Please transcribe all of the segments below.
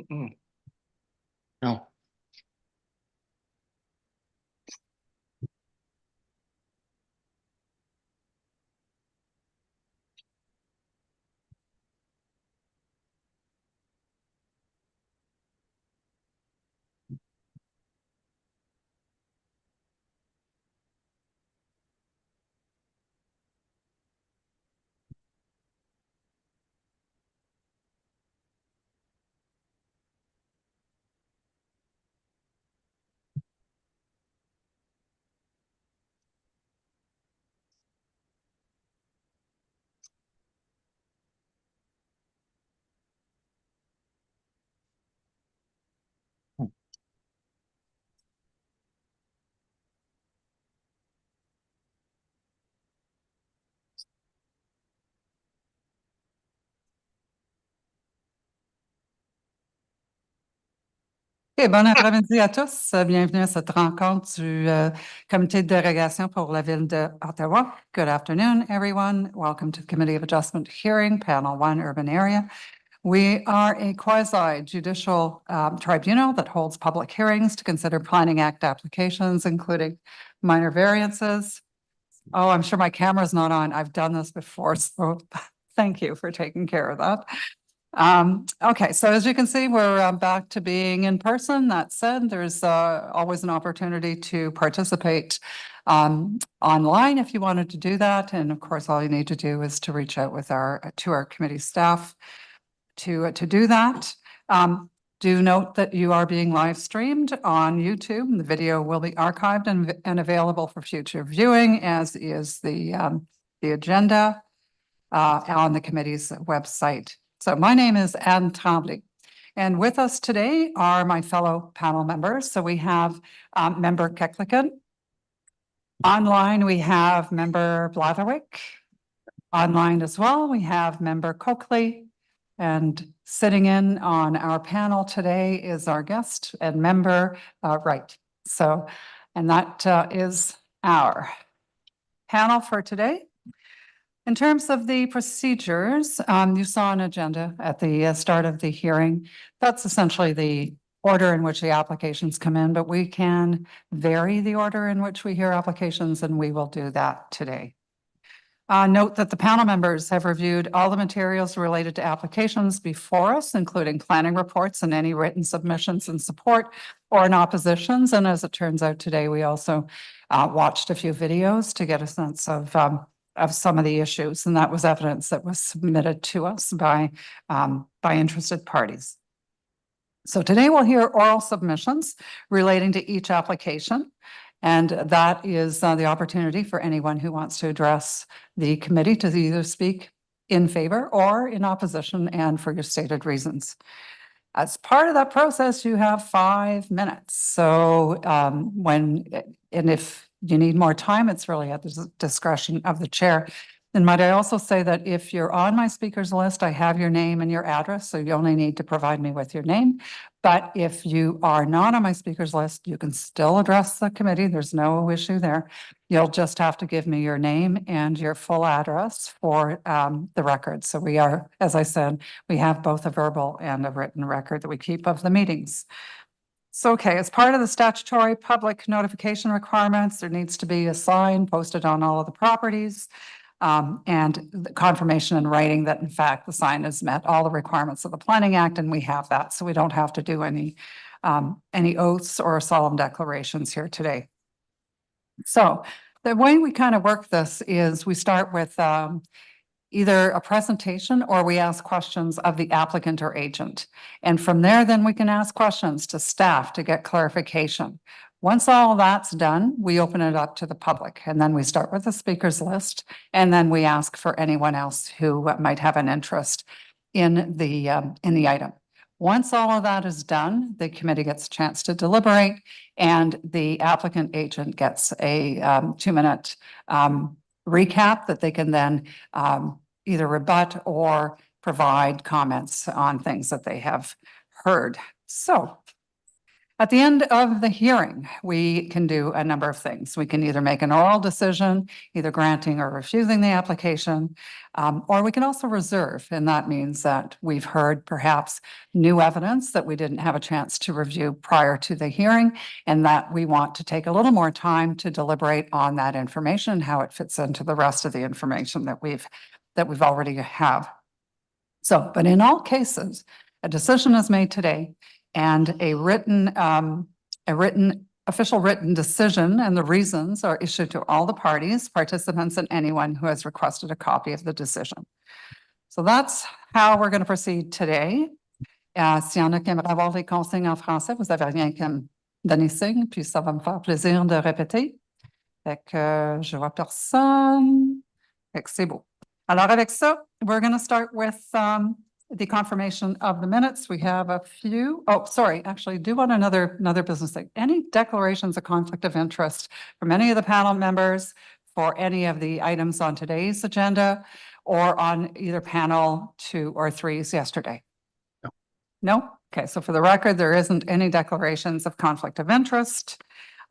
No. OK, bon après-midi à tous. Bienvenue à cette rencontre du comité de dérogation pour la ville de Ottawa. Good afternoon, everyone. Welcome to the Committee of Adjustment hearing, Panel 1, Urban Area. We are a quasi-judicial tribunal that holds public hearings to consider Planning Act applications, including minor variances. Oh, I'm sure my camera's not on. I've done this before, so thank you for taking care of that. Okay, so as you can see, we're back to being in person. That said, there's always an opportunity to participate online if you wanted to do that. And of course, all you need to do is to reach out with to our committee staff to do that. Do note that you are being live streamed on YouTube. The video will be archived and available for future viewing, as is the agenda on the committee's website. So my name is Anne Tremblay, and with us today are my fellow panel members. So we have Member Keklikan. Online, we have Member Blatherwick. Online as well, we have Member Coakley. And sitting in on our panel today is our guest and member, Wright. So, and that is our panel for today. In terms of the procedures, you saw an agenda at the start of the hearing. That's essentially the order in which the applications come in, but we can vary the order in which we hear applications, and we will do that today. Note that the panel members have reviewed all the materials related to applications before us, including planning reports and any written submissions in support or in oppositions. And as it turns out today, we also watched a few videos to get a sense of some of the issues, and that was evidence that was submitted to us by interested parties. So today we'll hear oral submissions relating to each application, and that is the opportunity for anyone who wants to address the committee to either speak in favor or in opposition and for your stated reasons. As part of that process, you have 5 minutes. So if you need more time, it's really at the discretion of the chair. And might I also say that if you're on my speakers list, I have your name and your address, so you only need to provide me with your name. But if you are not on my speakers list, you can still address the committee. There's no issue there. You'll just have to give me your name and your full address for the record. So we are, as I said, we have both a verbal and a written record that we keep of the meetings. So, okay, as part of the statutory public notification requirements, there needs to be a sign posted on all of the properties and the confirmation in writing that in fact the sign has met all the requirements of the Planning Act, and we have that, so we don't have to do any oaths or solemn declarations here today. So the way we kind of work this is we start with either a presentation or we ask questions of the applicant or agent. And from there, then we can ask questions to staff to get clarification. Once all that's done, we open it up to the public, and then we start with the speakers list, and then we ask for anyone else who might have an interest in the item. Once all of that is done, the committee gets a chance to deliberate, and the applicant agent gets a 2-minute recap that they can then either rebut or provide comments on things that they have heard. So At the end of the hearing, we can do a number of things. We can either make an oral decision, either granting or refusing the application, or we can also reserve. And that means that we've heard perhaps new evidence that we didn't have a chance to review prior to the hearing, and that we want to take a little more time to deliberate on that information, how it fits into the rest of the information that we've already have. So, but in all cases, a decision is made today and a official written decision and the reasons are issued to all the parties, participants, and anyone who has requested a copy of the decision. So that's how we're going to proceed today. Si y en a qui aimeraient avoir les consignes en français, vous avez rien qu'à me donner signe, puis ça va me faire plaisir de répéter. Fait que je vois personne. Fait que c'est beau. Alors avec ça, we're going to start with the confirmation of the minutes. We have a few. Oh, sorry, actually do want another business thing. Any declarations of conflict of interest from any of the panel members for any of the items on today's agenda or on either panel 2 or 3's yesterday? No. No? Okay, so for the record, there isn't any declarations of conflict of interest.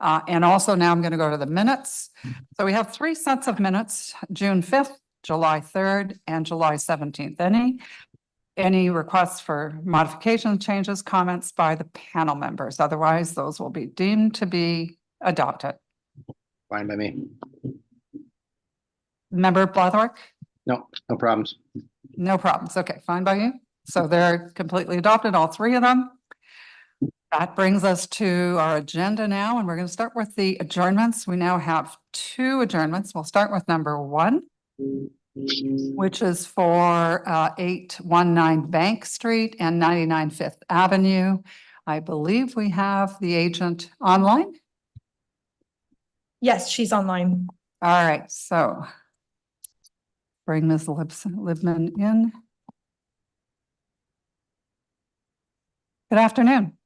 And also now I'm going to go to the minutes. So we have 3 sets of minutes, June 5th, July 3rd, and July 17th. Any requests for modification, changes, comments by the panel members? Otherwise, those will be deemed to be adopted. Fine by me. Member Blathwick? No problems. No problems. Okay, fine by you. So they're completely adopted, all 3 of them. That brings us to our agenda now, and we're going to start with the adjournments. We now have 2 adjournments. We'll start with number 1. Which is for 819 Bank Street and 99 Fifth Avenue. I believe we have the agent online. Yes, she's online. All right, so bring Ms. Libman in. Good afternoon.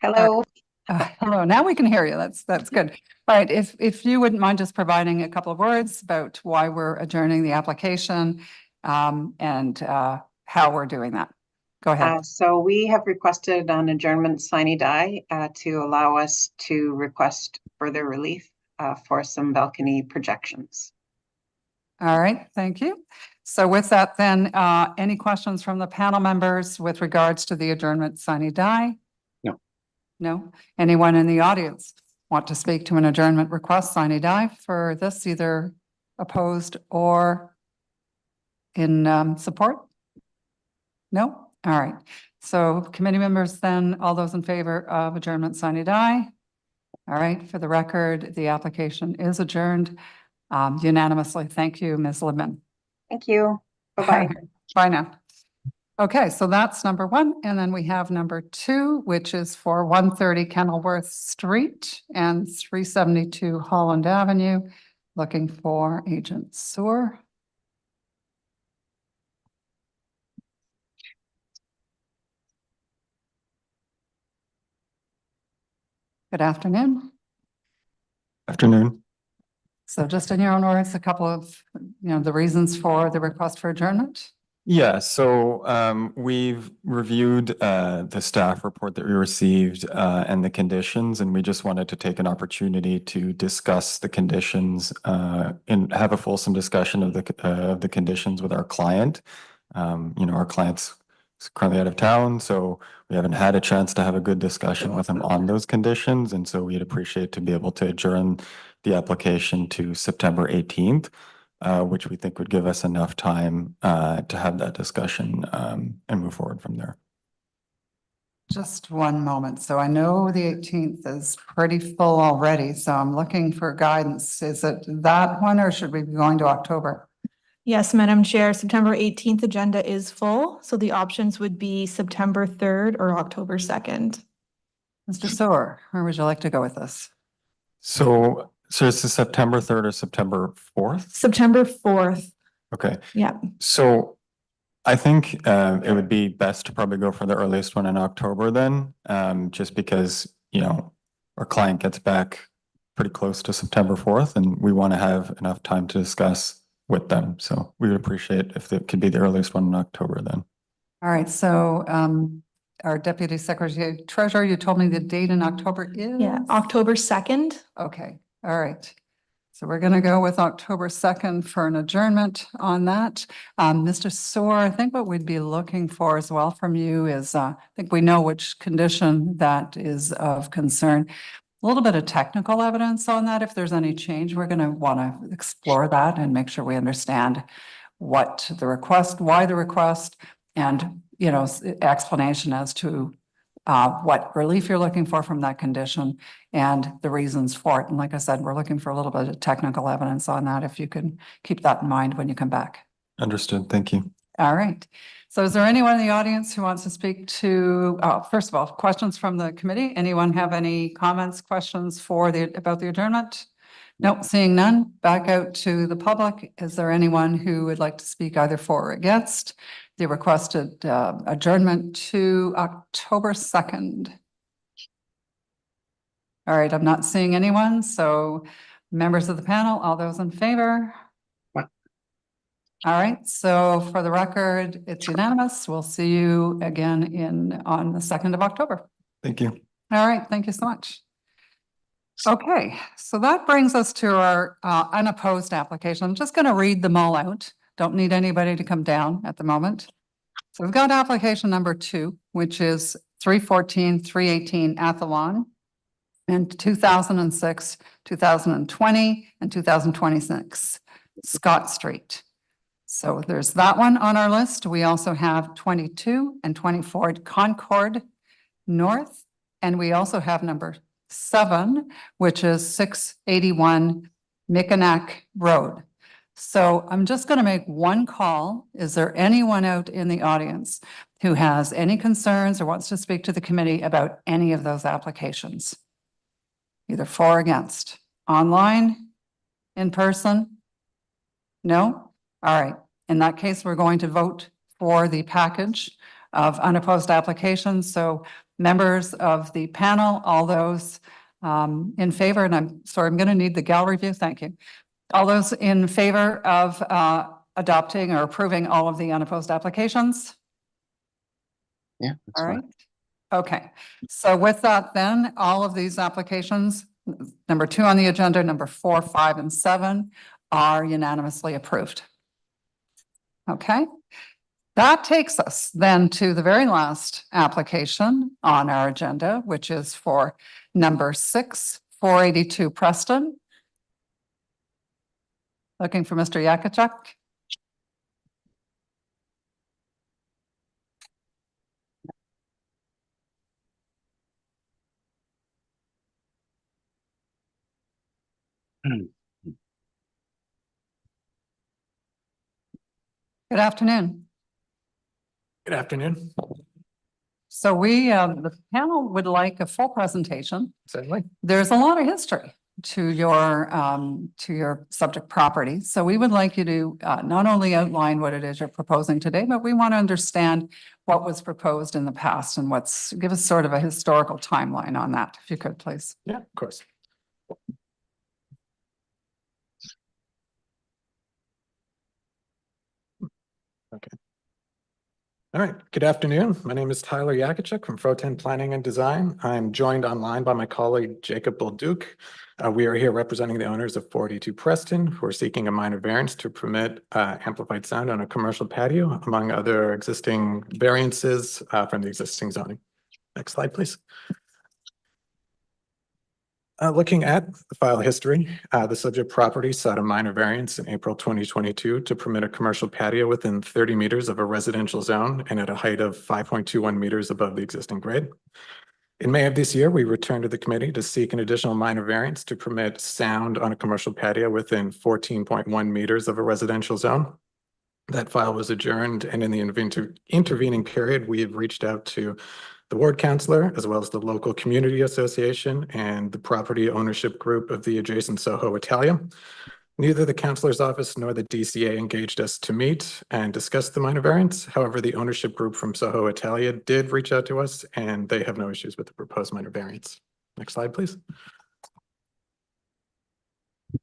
Hello. Hello, now we can hear you. That's good. All right, if you wouldn't mind just providing a couple of words about why we're adjourning the application and how we're doing that. Go ahead. So we have requested an adjournment sine die to allow us to request further relief for some balcony projections. All right, thank you. So with that then, any questions from the panel members with regards to the adjournment sine die? No? Anyone in the audience want to speak to an adjournment request sine die for this, either opposed or in support? No? All right. So committee members then, all those in favor of adjournment sine die? All right, for the record, the application is adjourned unanimously. Thank you, Ms. Libman. Thank you. Bye-bye. Bye now. Okay, so that's number 1. And then we have number 2, which is for 130 Kenilworth Street and 372 Holland Avenue, looking for Agent Sewer. Good afternoon. Afternoon. So just in your own words, a couple of, the reasons for the request for adjournment. Yeah, so we've reviewed the staff report that we received and the conditions, and we just wanted to take an opportunity to discuss the conditions and have a fulsome discussion of the conditions with our client. Our client's currently out of town, so we haven't had a chance to have a good discussion with him on those conditions, and so we'd appreciate to be able to adjourn the application to September 18th. Which we think would give us enough time to have that discussion and move forward from there. Just one moment. So I know the 18th is pretty full already, so I'm looking for guidance. Is it that one or should we be going to October? Yes, Madam Chair, September 18th agenda is full. So the options would be September 3rd or October 2nd. Mr. Sewer, where would you like to go with this? So it's the September 3rd or September 4th? September 4th. Okay. Yeah. So I think it would be best to probably go for the earliest one in October then, just because, our client gets back pretty close to September 4th and we want to have enough time to discuss with them. So we would appreciate if it could be the earliest one in October then. All right. So our Deputy Secretary Treasurer, you told me the date in October is? Yeah, October 2nd. Okay, all right. So we're going to go with October 2nd for an adjournment on that. Mr. Soar, I think what we'd be looking for as well from you is, I think we know which condition that is of concern. A little bit of technical evidence on that. If there's any change, we're going to want to explore that and make sure we understand what the request, why the request, and, you know, explanation as to what relief you're looking for from that condition and the reasons for it. And like I said, we're looking for a little bit of technical evidence on that, if you can keep that in mind when you come back. Understood. Thank you. All right. So is there anyone in the audience who wants to speak to, first of all, questions from the committee? Anyone have any comments, questions about the adjournment? Nope, seeing none. Back out to the public. Is there anyone who would like to speak either for or against the requested adjournment to October 2nd? All right, I'm not seeing anyone. So members of the panel, all those in favor? Aye. All right, so for the record, it's unanimous. We'll see you again on the 2nd of October. Thank you. All right, thank you so much. Okay, so that brings us to our unopposed application. I'm just going to read them all out. Don't need anybody to come down at the moment. So we've got application number 2, which is 318 Athlone, and 2006, 2020, and 2026 Scott Street. So there's that one on our list. We also have 22 and 24 Concord North, and we also have number 7, which is 681 Mikinak Road. So I'm just going to make one call. Is there anyone out in the audience who has any concerns or wants to speak to the committee about any of those applications? Either for or against, online, in person? No? All right. In that case, we're going to vote for the package of unopposed applications. So members of the panel, all those in favor, and I'm sorry, I'm going to need the gallery view. Thank you. All those in favor of adopting or approving all of the unopposed applications? Yeah. That's All fine. right. Okay. So with that, then all of these applications, number 2 on the agenda, number 4, 5, and 7 are unanimously approved. Okay. That takes us then to the very last application on our agenda, which is for number 6, 482 Preston. Looking for Mr. Yakachuk. Good afternoon. Good afternoon. So the panel would like a full presentation. Certainly. There's a lot of history to your subject property. So we would like you to not only outline what it is you're proposing today, but we want to understand what was proposed in the past and give us sort of a historical timeline on that, if you could, please. Yeah, of course. Okay. All right. Good afternoon. My name is Tyler Yakachuk from Froten Planning and Design. I'm joined online by my colleague, Jacob Bolduc. We are here representing the owners of 42 Preston, who are seeking a minor variance to permit amplified sound on a commercial patio, among other existing variances from the existing zoning. Next slide, please. Looking at the file history, the subject property sought a minor variance in April 2022 to permit a commercial patio within 30 meters of a residential zone and at a height of 5.21 meters above the existing grade. In May of this year, we returned to the committee to seek an additional minor variance to permit sound on a commercial patio within 14.1 meters of a residential zone. That file was adjourned, and in the intervening period, we have reached out to the ward councillor, as well as the local community association and the property ownership group of the adjacent Soho Italia. Neither the councillor's office nor the DCA engaged us to meet and discuss the minor variance. However, the ownership group from Soho Italia did reach out to us, and they have no issues with the proposed minor variance. Next slide, please.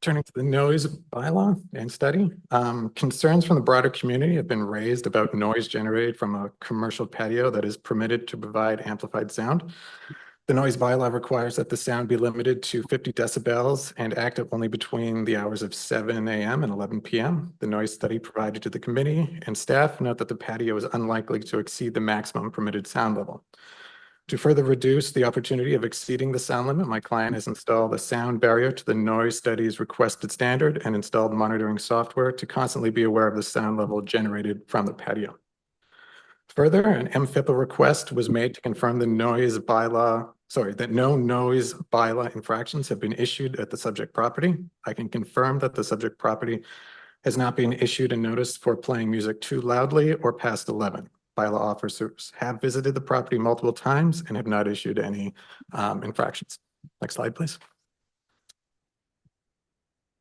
Turning to the noise bylaw and study, concerns from the broader community have been raised about noise generated from a commercial patio that is permitted to provide amplified sound. The noise bylaw requires that the sound be limited to 50 decibels and active only between the hours of 7 a.m. and 11 p.m. The noise study provided to the committee and staff note that the patio is unlikely to exceed the maximum permitted sound level. To further reduce the opportunity of exceeding the sound limit, my client has installed a sound barrier to the noise study's requested standard and installed monitoring software to constantly be aware of the sound level generated from the patio. Further, an MFIPA request was made to confirm that no noise bylaw infractions have been issued at the subject property. I can confirm that the subject property has not been issued a notice for playing music too loudly or past 11. Bylaw officers have visited the property multiple times and have not issued any infractions. Next slide, please.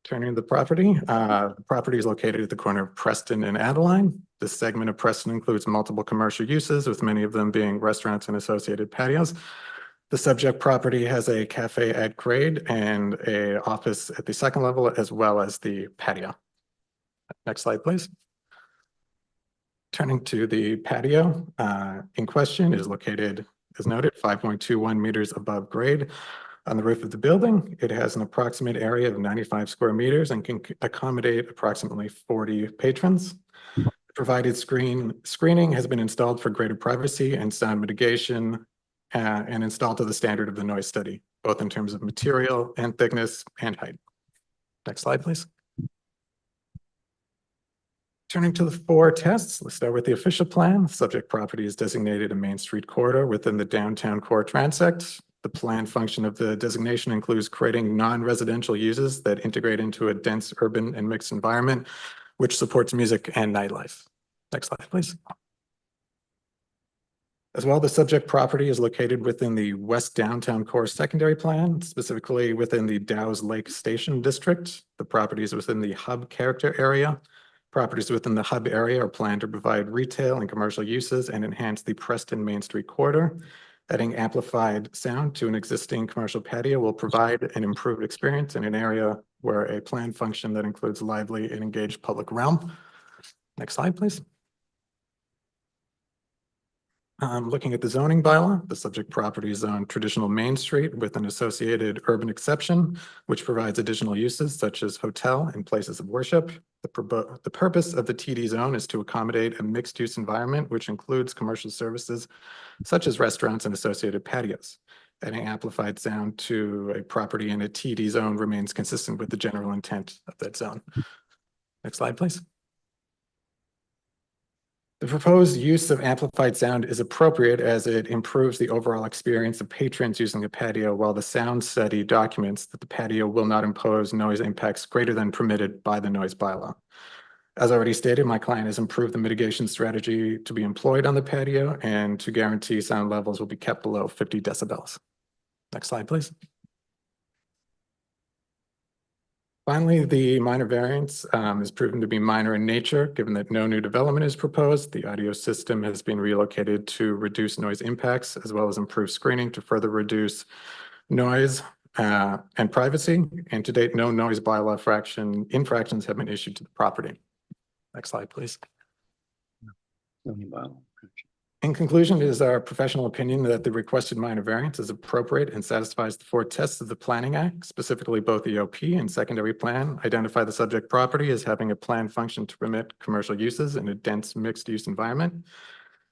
Turning to the property is located at the corner of Preston and Adjournments. This segment of Preston includes multiple commercial uses, with many of them being restaurants and associated patios. The subject property has a cafe at grade and an office at the second level, as well as the patio. Next slide, please. Turning to the patio in question, is located, as noted, 5.21 meters above grade on the roof of the building. It has an approximate area of 95 square meters and can accommodate approximately 40 patrons. Provided screening has been installed for greater privacy and sound mitigation and installed to the standard of the noise study, both in terms of material and thickness and height. Next slide, please. Turning to the 4 tests, let's start with the official plan. Subject property is designated a Main Street corridor within the downtown core transect. The planned function of the designation includes creating non-residential uses that integrate into a dense urban and mixed environment, which supports music and nightlife. Next slide, please. As well, the subject property is located within the West Downtown Core Secondary Plan, specifically within the Dow's Lake Station District. The property is within the Hub Character Area. Properties within the Hub area are planned to provide retail and commercial uses and enhance the Preston Main Street corridor. Adding amplified sound to an existing commercial patio will provide an improved experience in an area where a planned function that includes lively and engaged public realm. Next slide, please. Looking at the zoning bylaw, the subject property is on traditional Main Street with an associated urban exception, which provides additional uses such as hotel and places of worship. The purpose of the TD zone is to accommodate a mixed-use environment, which includes commercial services such as restaurants and associated patios. Adding amplified sound to a property in a TD zone remains consistent with the general intent of that zone. Next slide, please. The proposed use of amplified sound is appropriate as it improves the overall experience of patrons using the patio, while the sound study documents that the patio will not impose noise impacts greater than permitted by the noise bylaw. As already stated, my client has improved the mitigation strategy to be employed on the patio and to guarantee sound levels will be kept below 50 decibels. Next slide, please. Finally, the minor variance is proven to be minor in nature, given that no new development is proposed. The audio system has been relocated to reduce noise impacts, as well as improve screening to further reduce noise and privacy. And to date, no noise bylaw infractions have been issued to the property. Next slide, please. Zoning bylaw. In conclusion, it is our professional opinion that the requested minor variance is appropriate and satisfies the 4 tests of the Planning Act, specifically both the OP and secondary plan. Identify the subject property as having a planned function to permit commercial uses in a dense mixed-use environment.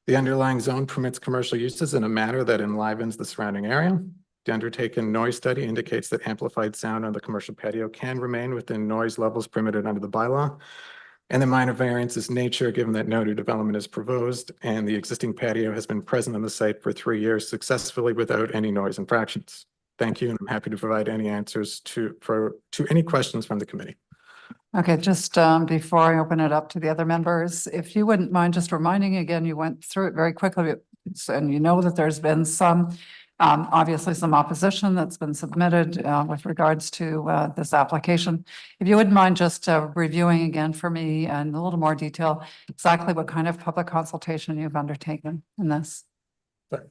The underlying zone permits commercial uses in a manner that enlivens the surrounding area. The undertaken noise study indicates that amplified sound on the commercial patio can remain within noise levels permitted under the bylaw. And the minor variance is nature, given that no new development is proposed and the existing patio has been present on the site for 3 years successfully without any noise infractions. Thank you, and I'm happy to provide any answers to any questions from the committee. Okay, just before I open it up to the other members, if you wouldn't mind just reminding again, you went through it very quickly, and you know that there's been some obviously some opposition that's been submitted with regards to this application. If you wouldn't mind just reviewing again for me and a little more detail, exactly what kind of public consultation you've undertaken in this.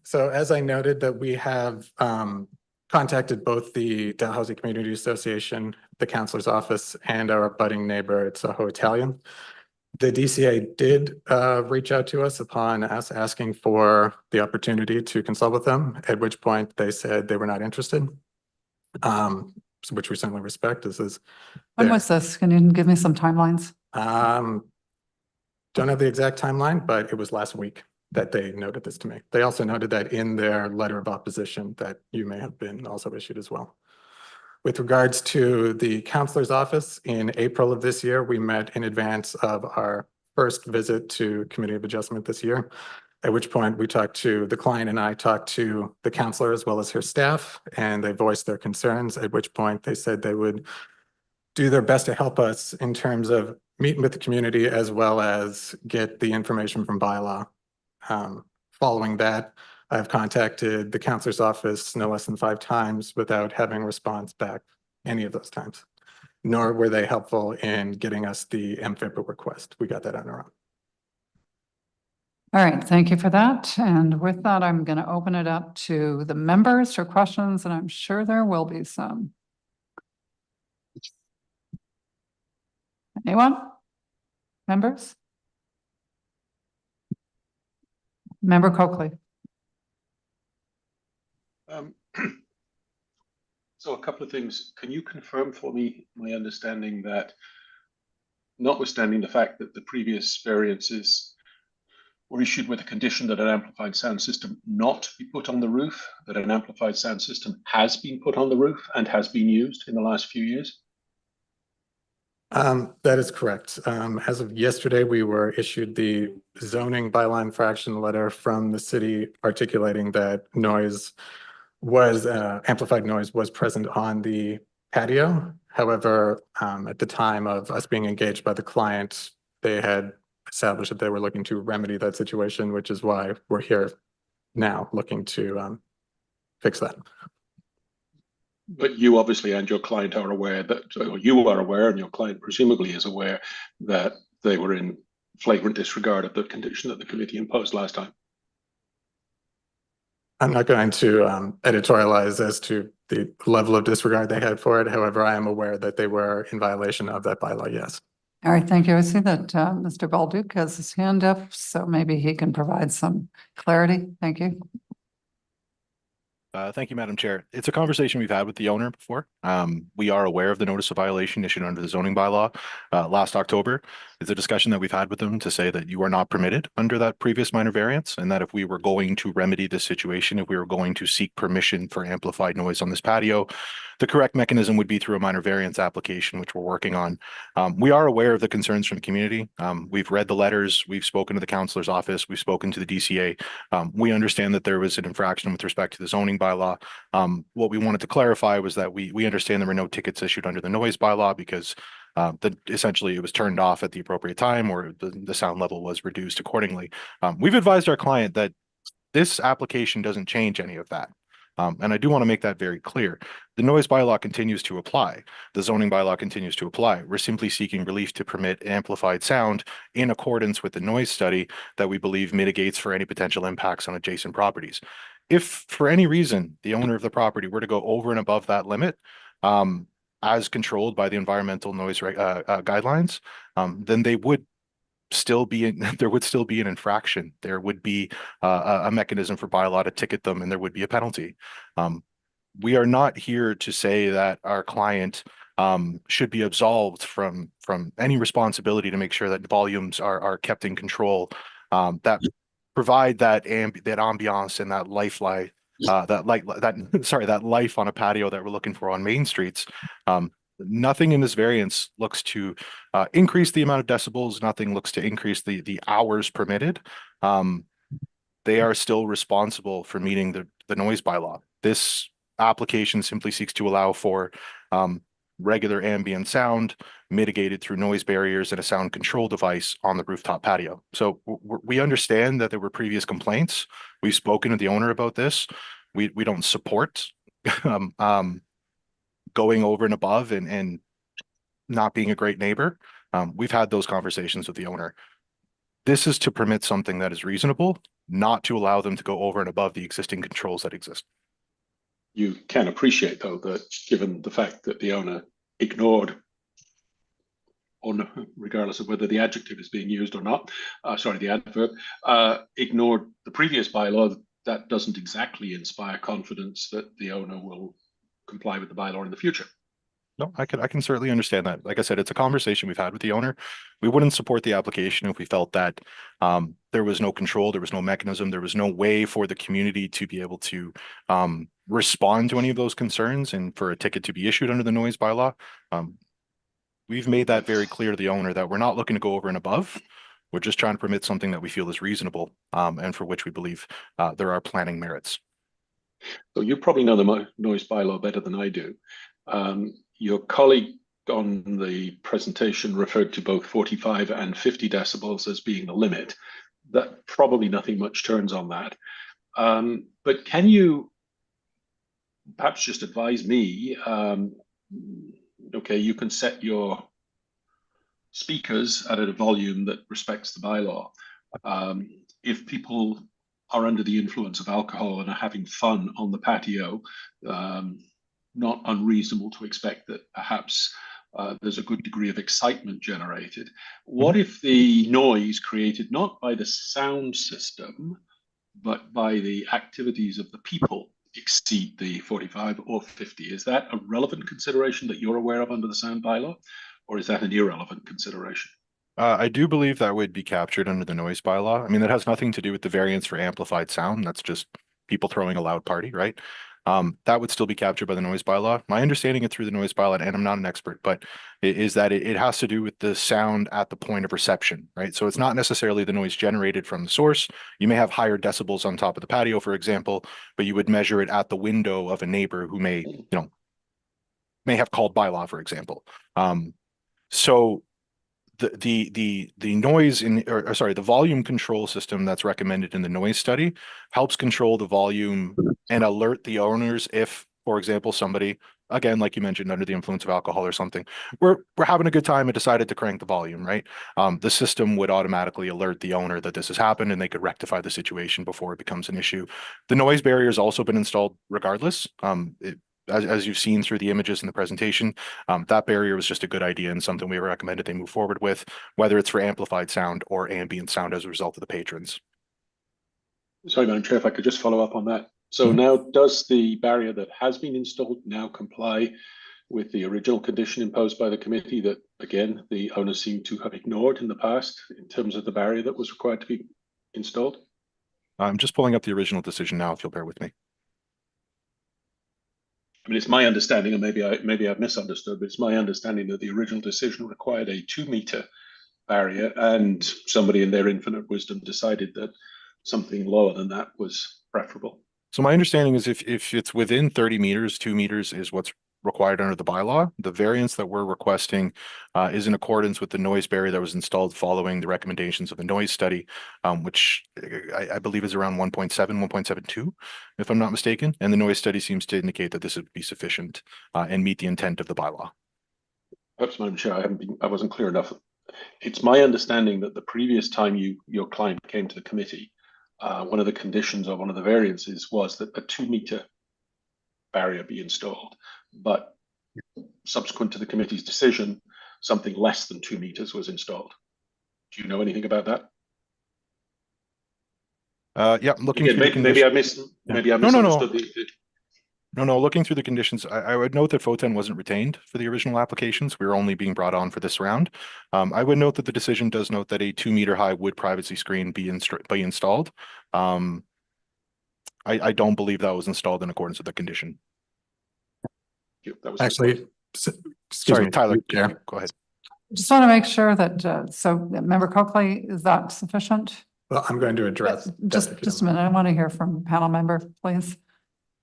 So as I noted that we have contacted both the Dalhousie Community Association, the counselor's office, and our budding neighbor, it's Soho Italian. The DCA did reach out to us upon us asking for the opportunity to consult with them, at which point they said they were not interested. Which we certainly respect. This is When their- was this? Can you give me some timelines? Don't have the exact timeline, but it was last week that they noted this to me. They also noted that in their letter of opposition that you may have been also issued as well. With regards to the counselor's office, in April of this year, we met in advance of our first visit to Committee of Adjustment this year, at which point we talked to the client and I talked to the counselor as well as her staff, and they voiced their concerns, at which point they said they would do their best to help us in terms of meeting with the community as well as get the information from bylaw. Following that, I've contacted the counselor's office no less than 5 times without having a response back any of those times, nor were they helpful in getting us the MFIPA request. We got that on our own. All right, thank you for that. And with that, I'm going to open it up to the members for questions, and I'm sure there will be some. Anyone? Members? Member Coakley. So a couple of things. Can you confirm for me my understanding that notwithstanding the fact that the previous variances were issued with a condition that an amplified sound system not be put on the roof, that an amplified sound system has been put on the roof and has been used in the last few years? That is correct. As of yesterday, we were issued the zoning bylaw infraction letter from the city articulating that noise was amplified noise was present on the patio. However, at the time of us being engaged by the client, they had established that they were looking to remedy that situation, which is why we're here now looking to fix that. But you obviously and your client are aware that, or you are aware and your client presumably is aware that they were in flagrant disregard of the condition that the committee imposed last time. I'm not going to editorialize as to the level of disregard they had for it. However, I am aware that they were in violation of that bylaw, yes. All right, thank you. I see that Mr. Balduke has his hand up, so maybe he can provide some clarity. Thank you. Thank you, Madam Chair. It's a conversation we've had with the owner before. We are aware of the notice of violation issued under the zoning bylaw last October. It's a discussion that we've had with them to say that you are not permitted under that previous minor variance, and that if we were going to remedy this situation, if we were going to seek permission for amplified noise on this patio, the correct mechanism would be through a minor variance application, which we're working on. We are aware of the concerns from the community. We've read the letters. We've spoken to the counselor's office. We've spoken to the DCA. We understand that there was an infraction with respect to the zoning bylaw. What we wanted to clarify was that we understand there were no tickets issued under the noise bylaw because essentially it was turned off at the appropriate time, or the sound level was reduced accordingly. We've advised our client that this application doesn't change any of that. And I do want to make that very clear. The noise bylaw continues to apply. The zoning bylaw continues to apply. We're simply seeking relief to permit amplified sound in accordance with the noise study that we believe mitigates for any potential impacts on adjacent properties. If for any reason the owner of the property were to go over and above that limit, as controlled by the environmental noise guidelines, then they would still be there would still be an infraction. There would be a mechanism for bylaw to ticket them, and there would be a penalty. We are not here to say that our client should be absolved from any responsibility to make sure that the volumes are kept in control, that provide that ambiance and that life on a patio that we're looking for on main streets. Nothing in this variance looks to increase the amount of decibels. Nothing looks to increase the hours permitted. They are still responsible for meeting the noise bylaw. This application simply seeks to allow for regular ambient sound mitigated through noise barriers and a sound control device on the rooftop patio. So we understand that there were previous complaints. We've spoken to the owner about this. We don't support going over and above and not being a great neighbor. We've had those conversations with the owner. This is to permit something that is reasonable, not to allow them to go over and above the existing controls that exist. You can appreciate, though, that given the fact that the owner ignored, regardless of whether the adjective is being used or not, the adverb, ignored the previous bylaw, that doesn't exactly inspire confidence that the owner will comply with the bylaw in the future. No, I can certainly understand that. Like I said, it's a conversation we've had with the owner. We wouldn't support the application if we felt that there was no control, there was no mechanism, there was no way for the community to be able to respond to any of those concerns and for a ticket to be issued under the noise bylaw. We've made that very clear to the owner that we're not looking to go over and above. We're just trying to permit something that we feel is reasonable and for which we believe there are planning merits. So you probably know the noise bylaw better than I do. Your colleague on the presentation referred to both 45 and 50 decibels as being the limit. That probably nothing much turns on that. But can you perhaps just advise me, okay, you can set your speakers at a volume that respects the bylaw. If people are under the influence of alcohol and are having fun on the patio, not unreasonable to expect that perhaps there's a good degree of excitement generated. What if the noise created not by the sound system, but by the activities of the people exceed the 45 or 50? Is that a relevant consideration that you're aware of under the sound bylaw, or is that an irrelevant consideration? I do believe that would be captured under the noise bylaw. I mean, that has nothing to do with the variance for amplified sound. That's just people throwing a loud party, right? That would still be captured by the noise bylaw. My understanding it through the noise bylaw, and I'm not an expert, but is that it has to do with the sound at the point of reception, right? So it's not necessarily the noise generated from the source. You may have higher decibels on top of the patio, for example, but you would measure it at the window of a neighbor who may have called bylaw, for example. So the noise the volume control system that's recommended in the noise study helps control the volume and alert the owners if, for example, somebody, again, like you mentioned, under the influence of alcohol or something, we're having a good time and decided to crank the volume, right? The system would automatically alert the owner that this has happened and they could rectify the situation before it becomes an issue. The noise barrier has also been installed regardless. As you've seen through the images in the presentation, that barrier was just a good idea and something we recommended they move forward with, whether it's for amplified sound or ambient sound as a result of the patrons. Sorry, Madam Chair, if I could just follow up on that. So now, does the barrier that has been installed now comply with the original condition imposed by the committee that, again, the owners seem to have ignored in the past in terms of the barrier that was required to be installed? I'm just pulling up the original decision now, if you'll bear with me. I mean, it's my understanding, and maybe I've misunderstood, but it's my understanding that the original decision required a 2-meter barrier, and somebody in their infinite wisdom decided that something lower than that was preferable. So my understanding is if it's within 30 meters, 2 meters is what's required under the bylaw. The variance that we're requesting is in accordance with the noise barrier that was installed following the recommendations of the noise study, which I believe is around 1.7, 1.72, if I'm not mistaken. And the noise study seems to indicate that this would be sufficient and meet the intent of the bylaw. Perhaps, Madam Chair, I wasn't clear enough. It's my understanding that the previous time your client came to the committee, one of the conditions or one of the variances was that a 2-meter barrier be installed, but subsequent to the committee's decision, something less than 2 meters was installed. Do you know anything about that? Yeah, looking Again, through maybe I misunderstood. No, looking through the conditions, I would note that FOTEN wasn't retained for the original applications. We were only being brought on for this round. I would note that the decision does note that a 2-meter high wood privacy screen be installed. I don't believe that was installed in accordance with the condition. That was Actually, Sorry, Tyler, Yeah. go ahead. Just want to make sure that, so Member Coakley, is that sufficient? Well, I'm going to address. Just a minute. I want to hear from panel member, please.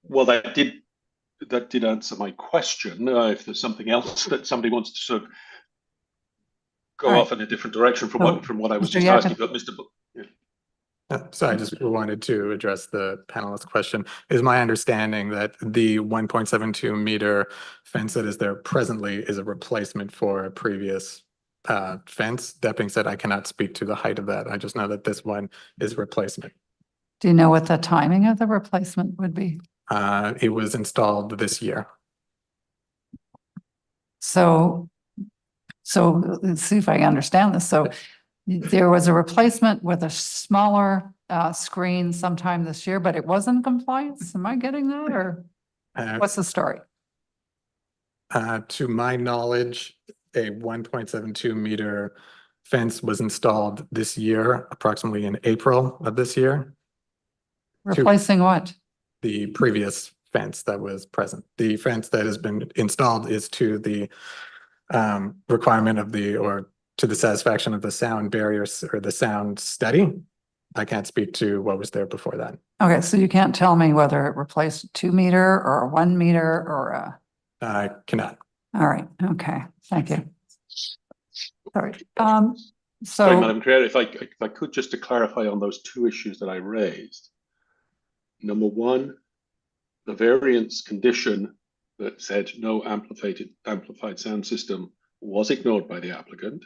Well, that did answer my question. If there's something else that somebody wants to sort of go off in a different direction from what I was just asking, but Mr. Sorry, I just wanted to address the panelist question. Is my understanding that the 1.72 meter fence that is there presently is a replacement for a previous fence? That being said, I cannot speak to the height of that. I just know that this one is replacement. Do you know what the timing of the replacement would be? It was installed this year. So let's see if I understand this. So there was a replacement with a smaller screen sometime this year, but it was in compliance. Am I getting that, or what's the story? To my knowledge, a 1.72 meter fence was installed this year, approximately in April of this year. Replacing what? The previous fence that was present. The fence that has been installed is to the requirement of or to the satisfaction of the sound barriers or the sound study. I can't speak to what was there before that. Okay, so you can't tell me whether it replaced a 2 meter or a 1 meter or a, I cannot. all right, okay, thank you. Sorry. Sorry, So, Madam Chair, if I could just to clarify on those two issues that I raised. Number one, the variance condition that said no amplified sound system was ignored by the applicant.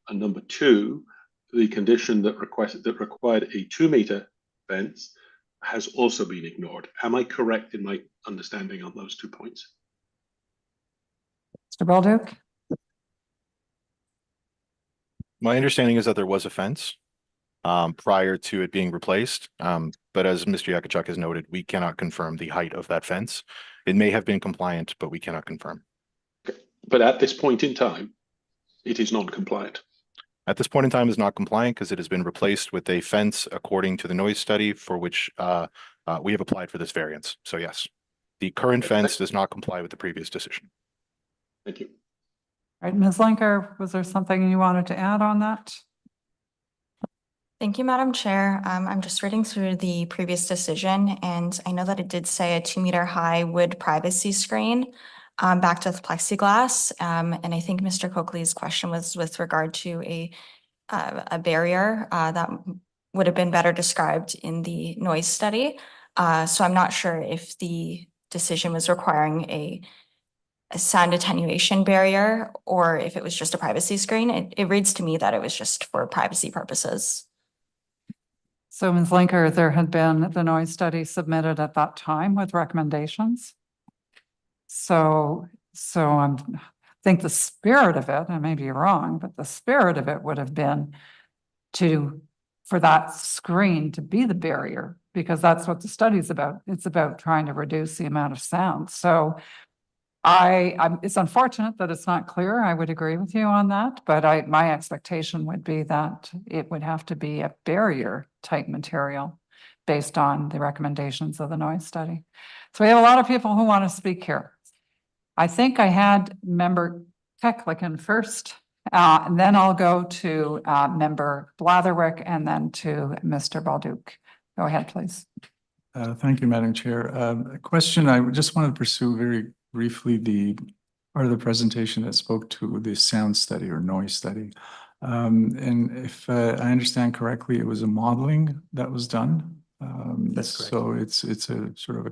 And number two, the condition that required a 2 meter fence has also been ignored. Am I correct in my understanding on those 2 points? Mr. Baldock? My understanding is that there was a fence prior to it being replaced. But as Mr. Yakachuk has noted, we cannot confirm the height of that fence. It may have been compliant, but we cannot confirm. But at this point in time, it is non-compliant. At this point in time, is not compliant because it has been replaced with a fence according to the noise study for which we have applied for this variance. So yes, the current fence does not comply with the previous decision. Thank you. All right, Ms. Linker, was there something you wanted to add on that? Thank you, Madam Chair. I'm just reading through the previous decision, and I know that it did say a 2 meter high wood privacy screen backed with plexiglass. And I think Mr. Coakley's question was with regard to a barrier that would have been better described in the noise study. So I'm not sure if the decision was requiring a sound attenuation barrier or if it was just a privacy screen. It reads to me that it was just for privacy purposes. So Ms. Linker, there had been the noise study submitted at that time with recommendations. So I think the spirit of it, I may be wrong, but the spirit of it would have been for that screen to be the barrier, because that's what the study's about. It's about trying to reduce the amount of sound. So it's unfortunate that it's not clear. I would agree with you on that, but my expectation would be that it would have to be a barrier type material based on the recommendations of the noise study. So we have a lot of people who want to speak here. I think I had member Keklikan first, and then I'll go to member Blatherwick and then to Mr. Baldock. Go ahead, please. Thank you, Madam Chair. A question I just want to pursue very briefly, the part of the presentation that spoke to the sound study or noise study. And if I understand correctly, it was a modeling that was done. That's correct. So it's a sort of a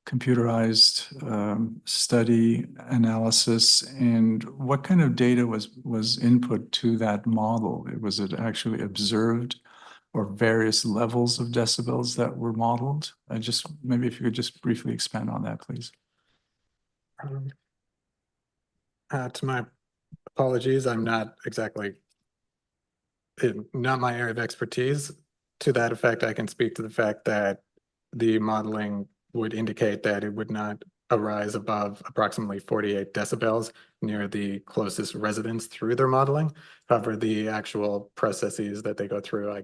computerized study analysis. And what kind of data was input to that model? Was it actually observed or various levels of decibels that were modeled? Maybe if you could just briefly expand on that, please. To my apologies, I'm not exactly, not my area of expertise. To that effect, I can speak to the fact that the modeling would indicate that it would not arise above approximately 48 decibels near the closest residence through their modeling. However, the actual processes that they go through, I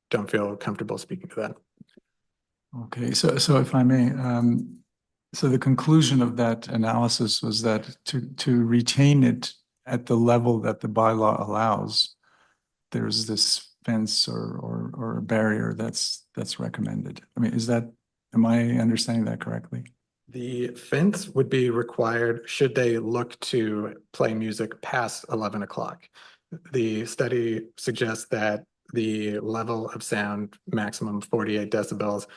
don't feel comfortable speaking to that. Okay, so if I may, so the conclusion of that analysis was that to retain it at the level that the bylaw allows, there's this fence or barrier that's recommended. I mean, am I understanding that correctly? The fence would be required should they look to play music past 11 o'clock. The study suggests that the level of sound, maximum 48 decibels,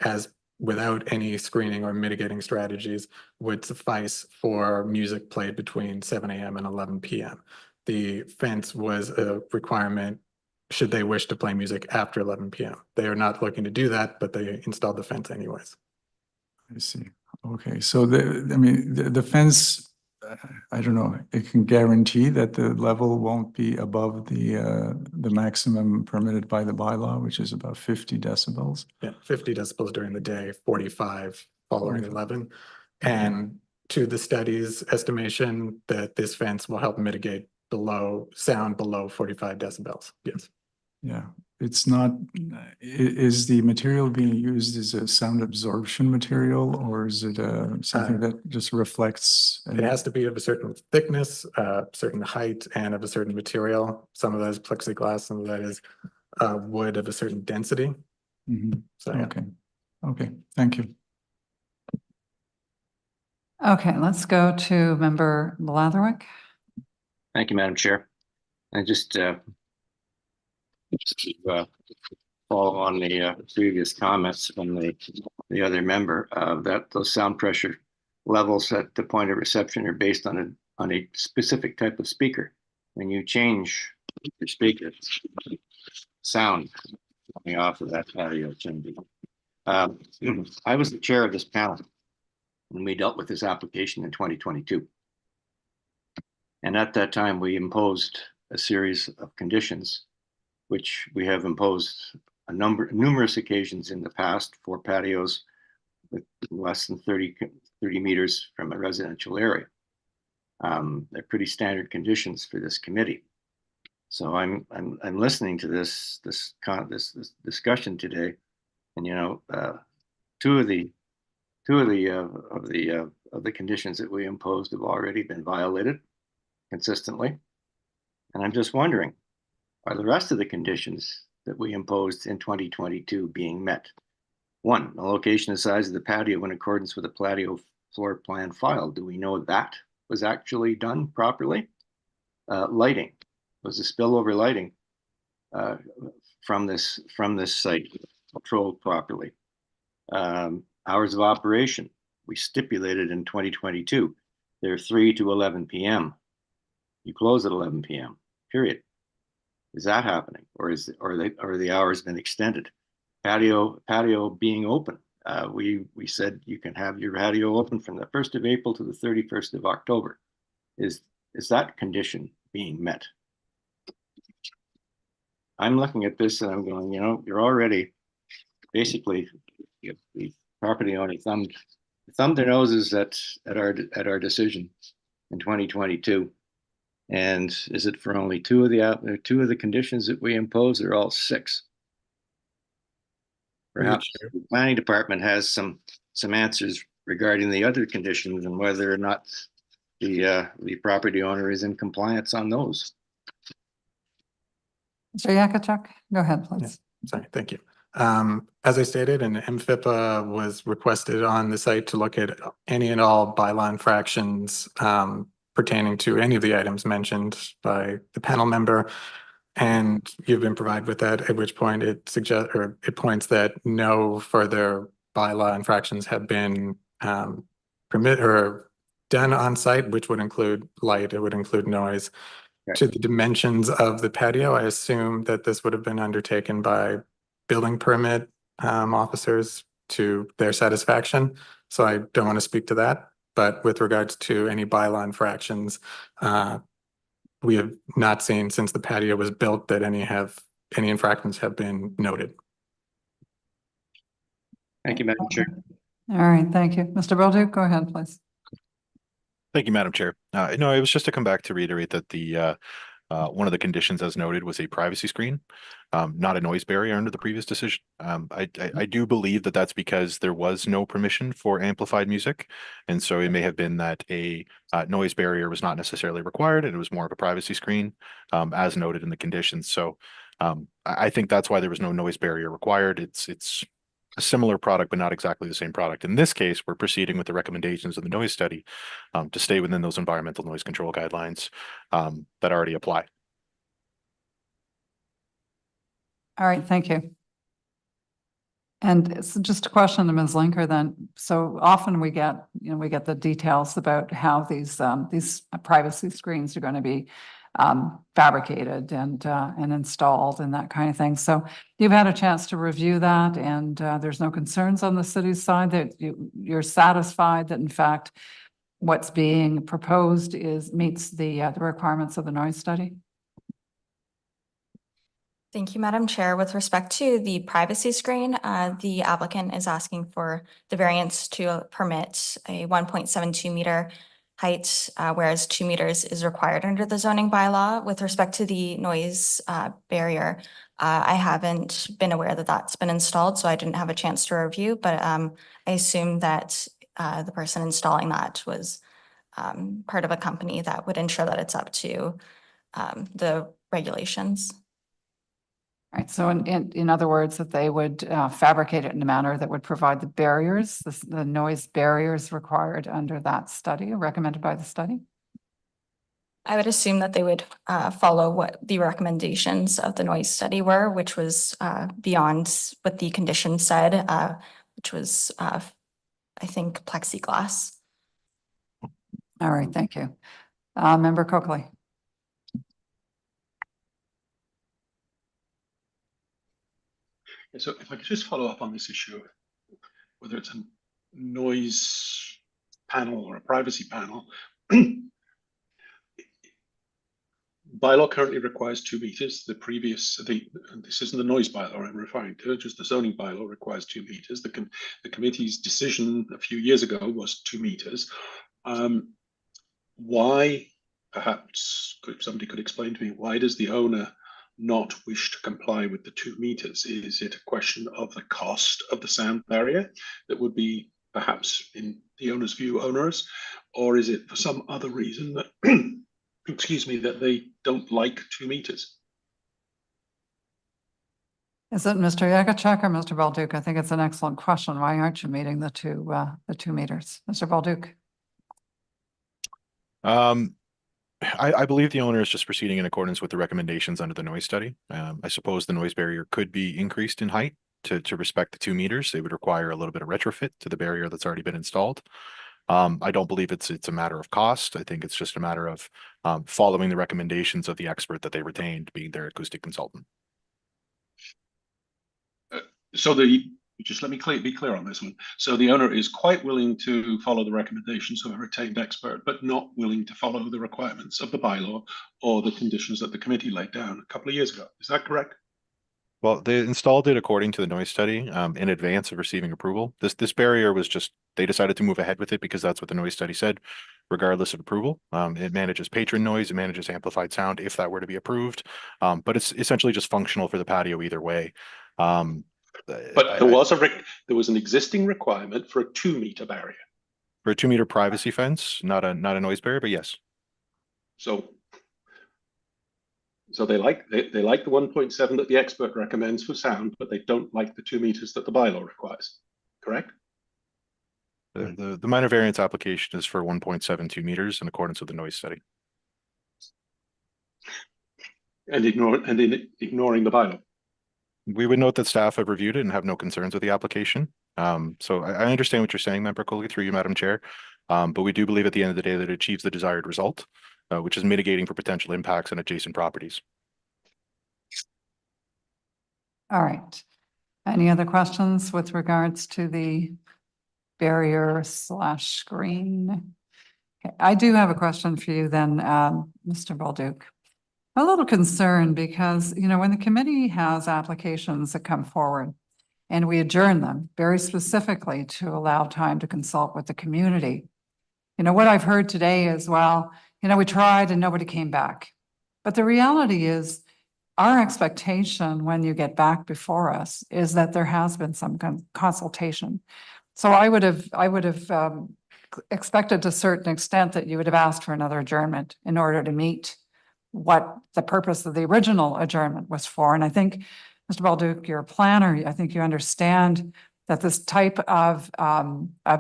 as without any screening or mitigating strategies, would suffice for music played between 7 a.m. and 11 p.m. The fence was a requirement should they wish to play music after 11 p.m. They are not looking to do that, but they installed the fence anyways. I see. Okay, so the fence, I don't know, it can guarantee that the level won't be above the maximum permitted by the bylaw, which is about 50 decibels. Yeah, 50 decibels during the day, 45 following 45. 11. And to the study's estimation that this fence will help mitigate sound below 45 decibels. Yes. Yeah, it's not, is the material being used as a sound absorption material, or is it something that just reflects? It has to be of a certain thickness, certain height, and of a certain material. Some of that is plexiglass, some of that is wood of a certain density. Mhm. So, yeah. Okay, okay, thank you. Okay, let's go to member Blatherwick. Thank you, Madam Chair. I just follow on the previous comments from the other member, that those sound pressure levels at the point of reception are based on a specific type of speaker. When you change your speaker, sound coming off of that patio chimney. I was the chair of this panel when we dealt with this application in 2022. And at that time, we imposed a series of conditions, which we have imposed numerous occasions in the past for patios with less than 30 meters from a residential area. They're pretty standard conditions for this committee. So I'm listening to this discussion today, and two of the conditions that we imposed have already been violated consistently, and I'm just wondering, are the rest of the conditions that we imposed in 2022 being met? One, the location and size of the patio in accordance with the patio floor plan filed. Do we know that was actually done properly? Lighting, was the spillover lighting from this site controlled properly? Hours of operation, we stipulated in 2022, they're 3 to 11 p.m. You close at 11 p.m. period. Is that happening, or are the hours been extended? Patio being open. We said you can have your patio open from the 1st of April to the 31st of October. Is that condition being met? I'm looking at this and I'm going, you're already basically, the property owner thumbed their noses at our decision in 2022. And is it for only two of the conditions that we impose, or all 6? Perhaps the planning department has some answers regarding the other conditions and whether or not the property owner is in compliance on those. Mr. Yakachuk, go ahead, please. Yeah, sorry, thank you. As I stated, an MFIPA was requested on the site to look at any and all bylaw infractions pertaining to any of the items mentioned by the panel member. And you've been provided with that, at which point it points that no further bylaw infractions have been permitted or done on site, which would include light, it would include noise. Okay. To the dimensions of the patio, I assume that this would have been undertaken by building permit officers to their satisfaction. So I don't want to speak to that. But with regards to any bylaw infractions, we have not seen since the patio was built that any infractions have been noted. Thank you, Madam Chair. All right, thank you. Mr. Bolduc, go ahead, please. Thank you, Madam Chair. No, it was just to come back to reiterate that the one of the conditions as noted was a privacy screen, not a noise barrier under the previous decision. I do believe that that's because there was no permission for amplified music. And so it may have been that a noise barrier was not necessarily required and it was more of a privacy screen as noted in the conditions. So I think that's why there was no noise barrier required. It's a similar product, but not exactly the same product. In this case, we're proceeding with the recommendations of the noise study to stay within those environmental noise control guidelines that already apply. All right, thank you. And it's just a question to Ms. Linker then. So often we get, we get the details about how these privacy screens are going to be fabricated and installed and that kind of thing. So you've had a chance to review that, and there's no concerns on the city's side that you're satisfied that in fact what's being proposed meets the requirements of the noise study? Thank you, Madam Chair. With respect to the privacy screen, the applicant is asking for the variance to permit a 1.72 meter height, whereas 2 meters is required under the zoning bylaw. With respect to the noise barrier, I haven't been aware that that's been installed, so I didn't have a chance to review, but I assume that the person installing that was part of a company that would ensure that it's up to the regulations. Right. So in other words, that they would fabricate it in a manner that would provide the barriers, the noise barriers required under that study, recommended by the study? I would assume that they would follow what the recommendations of the noise study were, which was beyond what the condition said, which was, I think, plexiglass. All right, thank you. Member Coakley. So if I could just follow up on this issue, whether it's a noise panel or a privacy panel, bylaw currently requires 2 meters. This isn't the noise bylaw I'm referring to, just the zoning bylaw requires 2 meters. The committee's decision a few years ago was 2 meters. Why, perhaps, somebody could explain to me, why does the owner not wish to comply with the 2 meters? Is it a question of the cost of the sound barrier that would be perhaps, in the owner's view, onerous, or is it for some other reason that excuse me, that they don't like 2 meters? Is it Mr. Yagachek or Mr. Balduke? I think it's an excellent question. Why aren't you meeting the 2 meters? Mr. Balduke? I believe the owner is just proceeding in accordance with the recommendations under the noise study. I suppose the noise barrier could be increased in height to respect the 2 meters. They would require a little bit of retrofit to the barrier that's already been installed. I don't believe it's a matter of cost. I think it's just a matter of following the recommendations of the expert that they retained, being their acoustic consultant. Just let me be clear on this one. So the owner is quite willing to follow the recommendations of a retained expert, but not willing to follow the requirements of the bylaw or the conditions that the committee laid down a couple of years ago. Is that correct? Well, they installed it according to the noise study in advance of receiving approval. This barrier was just, they decided to move ahead with it because that's what the noise study said, regardless of approval. It manages patron noise, it manages amplified sound if that were to be approved. But it's essentially just functional for the patio either way. But there was an existing requirement for a 2 meter barrier. For a 2 meter privacy fence, not a noise barrier, but yes. So they like the 1.7 that the expert recommends for sound, but they don't like the 2 meters that the bylaw requires. Correct? The minor variance application is for 1.72 meters in accordance with the noise study. And ignoring the bylaw. We would note that staff have reviewed it and have no concerns with the application. So I understand what you're saying, Member Coley, through you, Madam Chair. But we do believe at the end of the day that it achieves the desired result, which is mitigating for potential impacts on adjacent properties. All right. Any other questions with regards to the barrier/screen? Okay. I do have a question for you then, Mr. Balduke. I'm a little concerned because, when the committee has applications that come forward and we adjourn them very specifically to allow time to consult with the community, what I've heard today is, well, we tried and nobody came back. But the reality is our expectation when you get back before us is that there has been some consultation. So I would have expected to a certain extent that you would have asked for another adjournment in order to meet what the purpose of the original adjournment was for. And I think, Mr. Balduke, you're a planner. I think you understand that this type of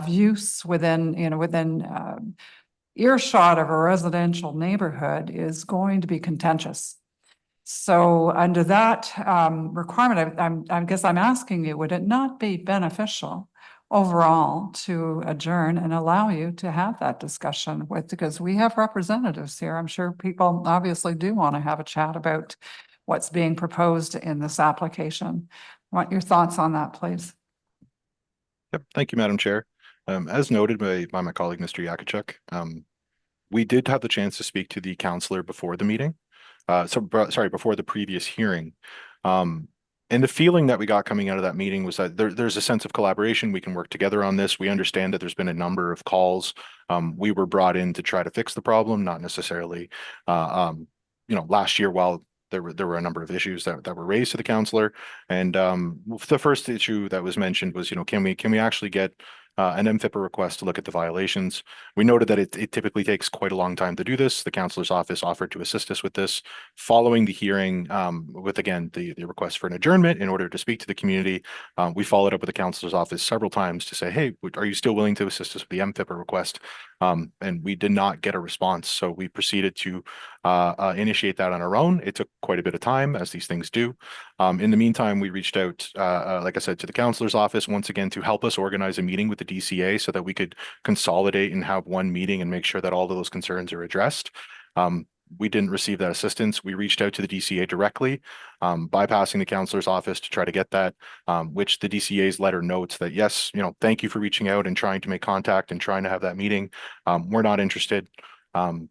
use within earshot of a residential neighborhood is going to be contentious. So under that requirement, I guess I'm asking you, would it not be beneficial overall to adjourn and allow you to have that discussion with, because we have representatives here. I'm sure people obviously do want to have a chat about what's being proposed in this application. Want your thoughts on that, please? Yep. Thank you, Madam Chair. As noted by my colleague, Mr. Yakachuk, we did have the chance to speak to the counselor before the meeting. Before the previous hearing. And the feeling that we got coming out of that meeting was that there's a sense of collaboration. We can work together on this. We understand that there's been a number of calls. We were brought in to try to fix the problem, not necessarily, last year while there were a number of issues that were raised to the counselor. And the first issue that was mentioned was, can we actually get an MFIPA request to look at the violations? We noted that it typically takes quite a long time to do this. The counselor's office offered to assist us with this. Following the hearing, with again the request for an adjournment in order to speak to the community, we followed up with the counselor's office several times to say, hey, are you still willing to assist us with the MFIPA request? And we did not get a response. So we proceeded to initiate that on our own. It took quite a bit of time, as these things do. In the meantime, we reached out, like I said, to the counselor's office once again to help us organize a meeting with the DCA so that we could consolidate and have one meeting and make sure that all of those concerns are addressed. We didn't receive that assistance. We reached out to the DCA directly, bypassing the counselor's office to try to get that, which the DCA's letter notes that, yes, thank you for reaching out and trying to make contact and trying to have that meeting. We're not interested.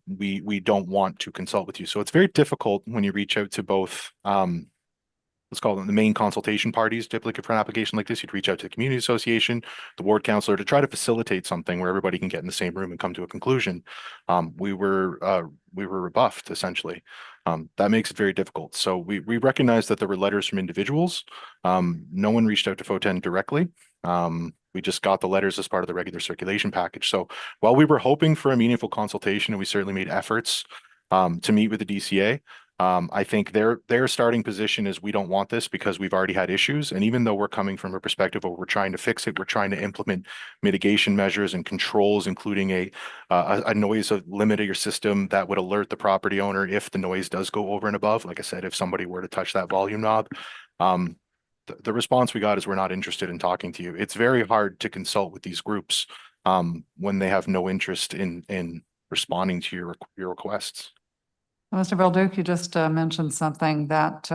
We don't want to consult with you. So it's very difficult when you reach out to both, let's call them the main consultation parties. Typically for an application like this, you'd reach out to the community association, the ward councillor, to try to facilitate something where everybody can get in the same room and come to a conclusion. We were rebuffed, essentially. That makes it very difficult. So we recognize that there were letters from individuals. No one reached out to FOTEN directly. We just got the letters as part of the regular circulation package. So while we were hoping for a meaningful consultation, and we certainly made efforts to meet with the DCA, I think their starting position is we don't want this because we've already had issues. And even though we're coming from a perspective where we're trying to fix it, we're trying to implement mitigation measures and controls, including a noise limiter system that would alert the property owner if the noise does go over and above. Like I said, if somebody were to touch that volume knob, the response we got is we're not interested in talking to you. It's very hard to consult with these groups when they have no interest in responding to your requests. Mr. Belduke, you just mentioned something that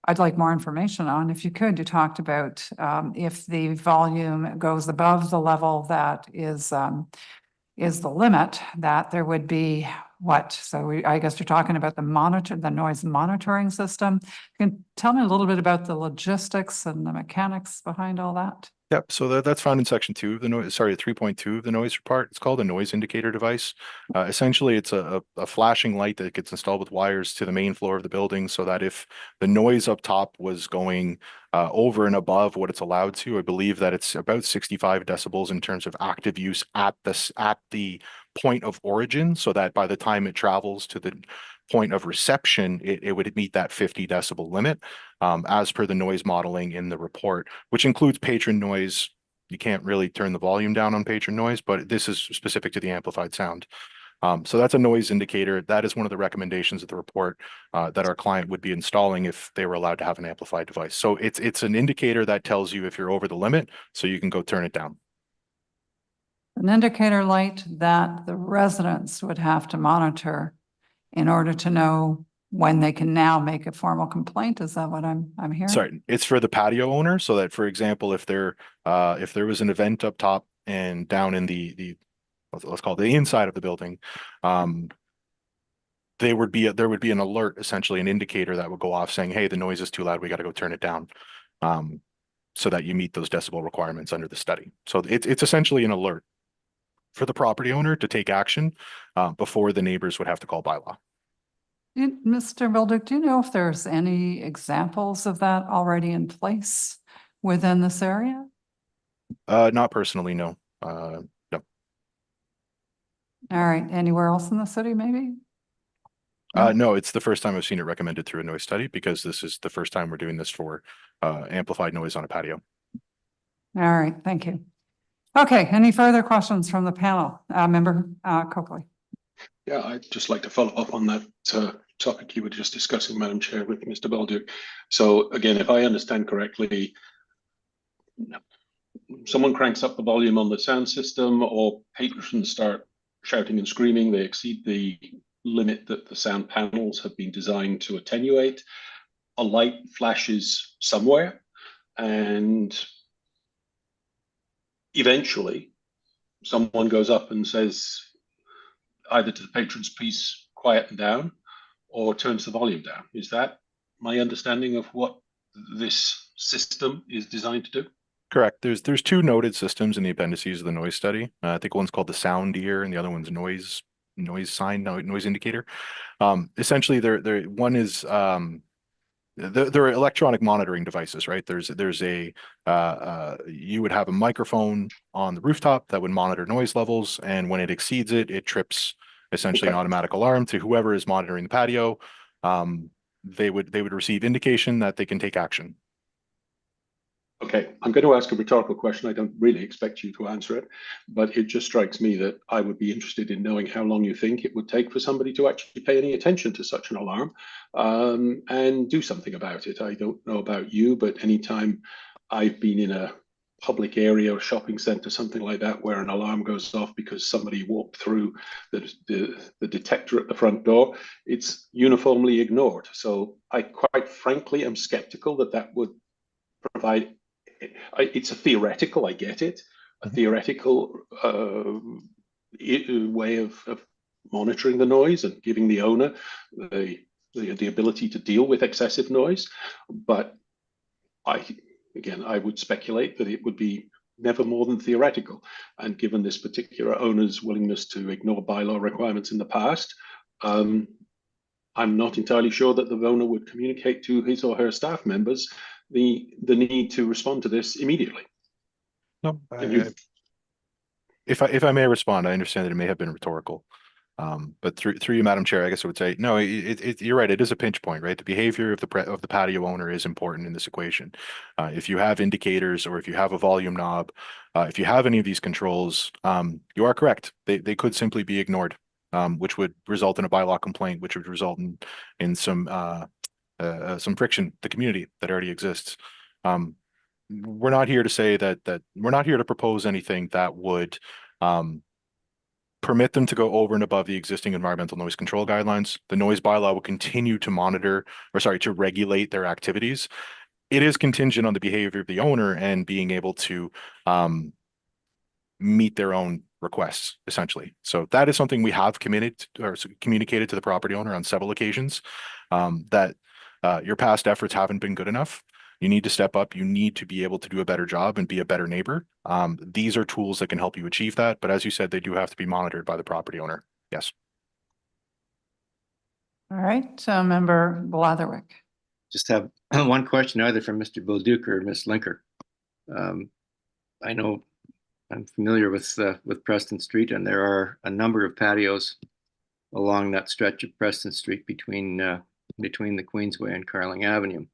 I'd like more information on. If you could, you talked about if the volume goes above the level that is the limit, that there would be what? So I guess you're talking about the noise monitoring system. You can tell me a little bit about the logistics and the mechanics behind all that? Yep. So that's found in section 2 of the noise, 3.2 of the noise report. It's called a noise indicator device. Essentially, it's a flashing light that gets installed with wires to the main floor of the building so that if the noise up top was going over and above what it's allowed to, I believe that it's about 65 decibels in terms of active use at the point of origin, so that by the time it travels to the point of reception, it would meet that 50 decibel limit, as per the noise modeling in the report, which includes patron noise. You can't really turn the volume down on patron noise, but this is specific to the amplified sound. So that's a noise indicator. That is one of the recommendations of the report that our client would be installing if they were allowed to have an amplified device. So it's an indicator that tells you if you're over the limit, so you can go turn it down. An indicator light that the residents would have to monitor in order to know when they can now make a formal complaint. Is that what I'm hearing? Sorry, it's for the patio owner, so that, for example, if there was an event up top and down in the let's call it the inside of the building, there would be an alert, essentially an indicator that would go off saying, hey, the noise is too loud, we got to go turn it down, so that you meet those decibel requirements under the study. So it's essentially an alert for the property owner to take action before the neighbors would have to call by law. Mr. Belduke, do you know if there's any examples of that already in place within this area? Not personally, no. No. All right. Anywhere else in the city, maybe? No, it's the first time I've seen it recommended through a noise study, because this is the first time we're doing this for amplified noise on a patio. All right. Thank you. Okay. Any further questions from the panel? Member Coakley. Yeah, I'd just like to follow up on that topic you were just discussing, Madam Chair, with Mr. Bolduc. So again, if I understand correctly, someone cranks up the volume on the sound system or patrons start shouting and screaming, they exceed the limit that the sound panels have been designed to attenuate. A light flashes somewhere, and eventually someone goes up and says either to the patrons, please quieten down, or turns the volume down. Is that my understanding of what this system is designed to do? Correct. There's two noted systems in the appendices of the noise study. I think one's called the sound ear and the other one's noise indicator. Essentially, one is they're electronic monitoring devices, right? There's a you would have a microphone on the rooftop that would monitor noise levels, and when it exceeds it, it trips essentially an automatic alarm to whoever is monitoring the patio. They would receive indication that they can take action. Okay, I'm going to ask a rhetorical question. I don't really expect you to answer it, but it just strikes me that I would be interested in knowing how long you think it would take for somebody to actually pay any attention to such an alarm and do something about it. I don't know about you, but anytime I've been in a public area or shopping center, something like that, where an alarm goes off because somebody walked through the detector at the front door, it's uniformly ignored. So I quite frankly am skeptical that that would provide. It's a theoretical, I get it, a theoretical way of monitoring the noise and giving the owner the ability to deal with excessive noise. But I would speculate that it would be never more than theoretical. And given this particular owner's willingness to ignore bylaw requirements in the past, I'm not entirely sure that the owner would communicate to his or her staff members the need to respond to this immediately. No, if I may respond, I understand that it may have been rhetorical, but through you, Madam Chair, I guess I would say no. You're right. It is a pinch point, right? The behavior of the patio owner is important in this equation. If you have indicators, or if you have a volume knob, if you have any of these controls, you are correct. They could simply be ignored, which would result in a bylaw complaint, which would result in some friction in the community that already exists. We're not here to say that we're not here to propose anything that would permit them to go over and above the existing environmental noise control guidelines. The noise bylaw will continue to to regulate their activities. It is contingent on the behavior of the owner and being able to meet their own requests, essentially. So that is something we have committed or communicated to the property owner on several occasions, that your past efforts haven't been good enough. You need to step up. You need to be able to do a better job and be a better neighbor. These are tools that can help you achieve that. But as you said, they do have to be monitored by the property owner. Yes. All right, Member Blatherwick. Just have one question either from Mr. Bolduc or Ms. Linker. I know I'm familiar with Preston Street, and there are a number of patios along that stretch of Preston Street between the Queensway and Carling Avenue,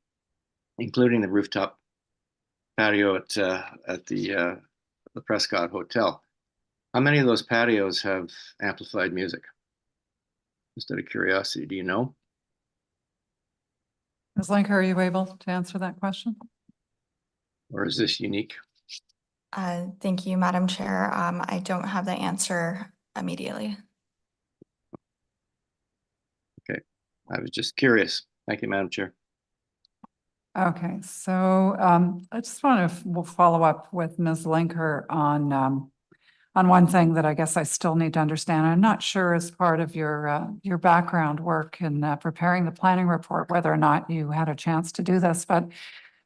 including the rooftop patio at the Prescott Hotel. How many of those patios have amplified music? Just out of curiosity, do you know? Ms. Linker, are you able to answer that question? Or is this unique? Thank you, Madam Chair. I don't have the answer immediately. Okay, I was just curious. Thank you, Madam Chair. Okay, so I just want to follow up with Ms. Linker on one thing that I guess I still need to understand. I'm not sure as part of your background work in preparing the planning report whether or not you had a chance to do this, but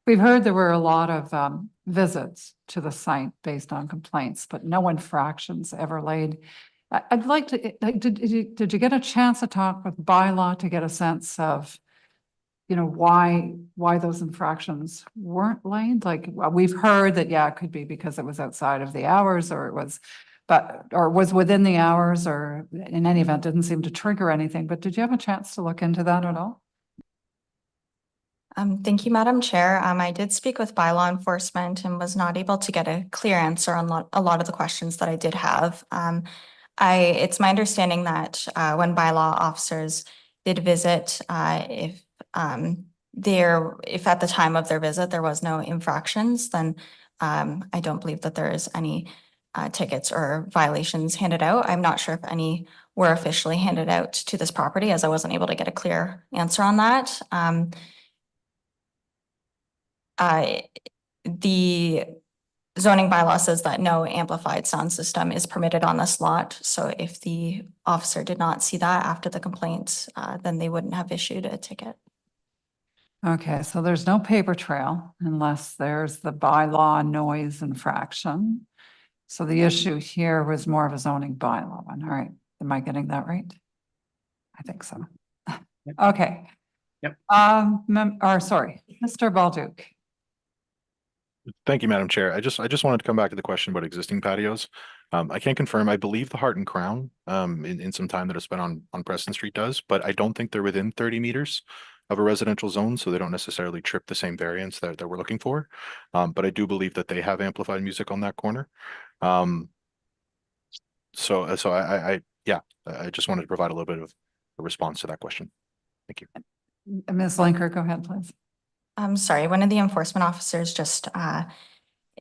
we've heard there were a lot of visits to the site based on complaints, but no infractions ever laid. I'd like to, did you get a chance to talk with bylaw to get a sense of, you know, why those infractions weren't laid? Like, well, we've heard that, yeah, it could be because it was outside of the hours, or it was, or was within the hours, or in any event, didn't seem to trigger anything. But did you have a chance to look into that at all? Thank you, Madam Chair. I did speak with bylaw enforcement and was not able to get a clear answer on a lot of the questions that I did have. It's my understanding that when bylaw officers did visit, if at the time of their visit, there was no infractions, then I don't believe that there is any tickets or violations handed out. I'm not sure if any were officially handed out to this property, as I wasn't able to get a clear answer on that. The zoning bylaw says that no amplified sound system is permitted on this lot. So if the officer did not see that after the complaint, then they wouldn't have issued a ticket. Okay, so there's no paper trail unless there's the bylaw noise infraction. So the issue here was more of a zoning bylaw one. All right, am I getting that right? I think so. Okay. Yep. Sorry, Mr. Balduke. Thank you, Madam Chair. I just wanted to come back to the question about existing patios. I can't confirm. I believe the Heart and Crown, in some time that it's been on Preston Street does, but I don't think they're within 30 meters of a residential zone, so they don't necessarily trip the same variance that we're looking for. But I do believe that they have amplified music on that corner. So I just wanted to provide a little bit of a response to that question. Thank you. Ms. Linker, go ahead, please. I'm sorry, one of the enforcement officers just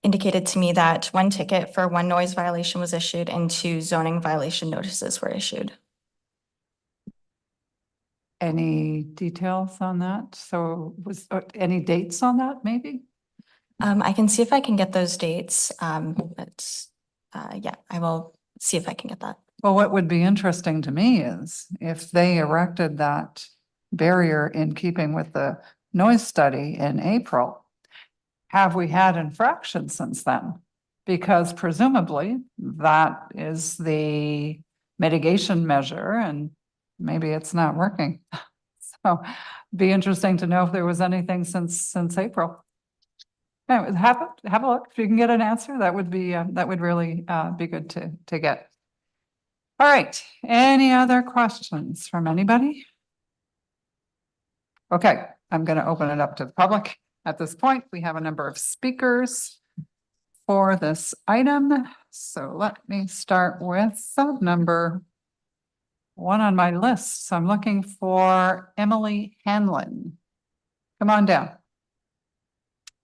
indicated to me that one ticket for one noise violation was issued and 2 zoning violation notices were issued. Any details on that? So was any dates on that maybe? I can see if I can get those dates. Yeah, I will see if I can get that. Well, what would be interesting to me is if they erected that barrier in keeping with the noise study in April, have we had infractions since then? Because presumably that is the mitigation measure and maybe it's not working. So be interesting to know if there was anything since April. Anyway, have a look. If you can get an answer, that would be that would really be good to get. All right, any other questions from anybody? Okay, I'm going to open it up to the public. At this point, we have a number of speakers for this item. So let me start with number 1 on my list. So I'm looking for Emily Hanlon. Come on down.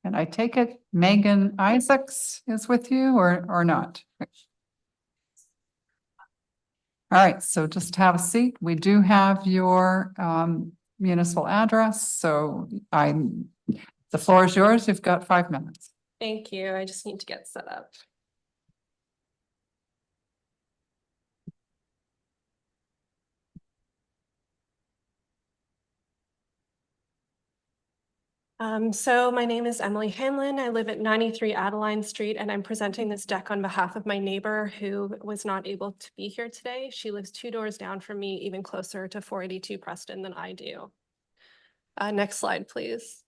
And I take it Megan Isaacs is with you or not? All right, so just have a seat. We do have your municipal address, so the floor is yours. You've got 5 minutes. Thank you. I just need to get set up. So my name is Emily Hanlon. I live at 93 Adjournments Street, and I'm presenting this deck on behalf of my neighbor who was not able to be here today. She lives 2 doors down from me, even closer to 482 Preston than I do. Next slide, please.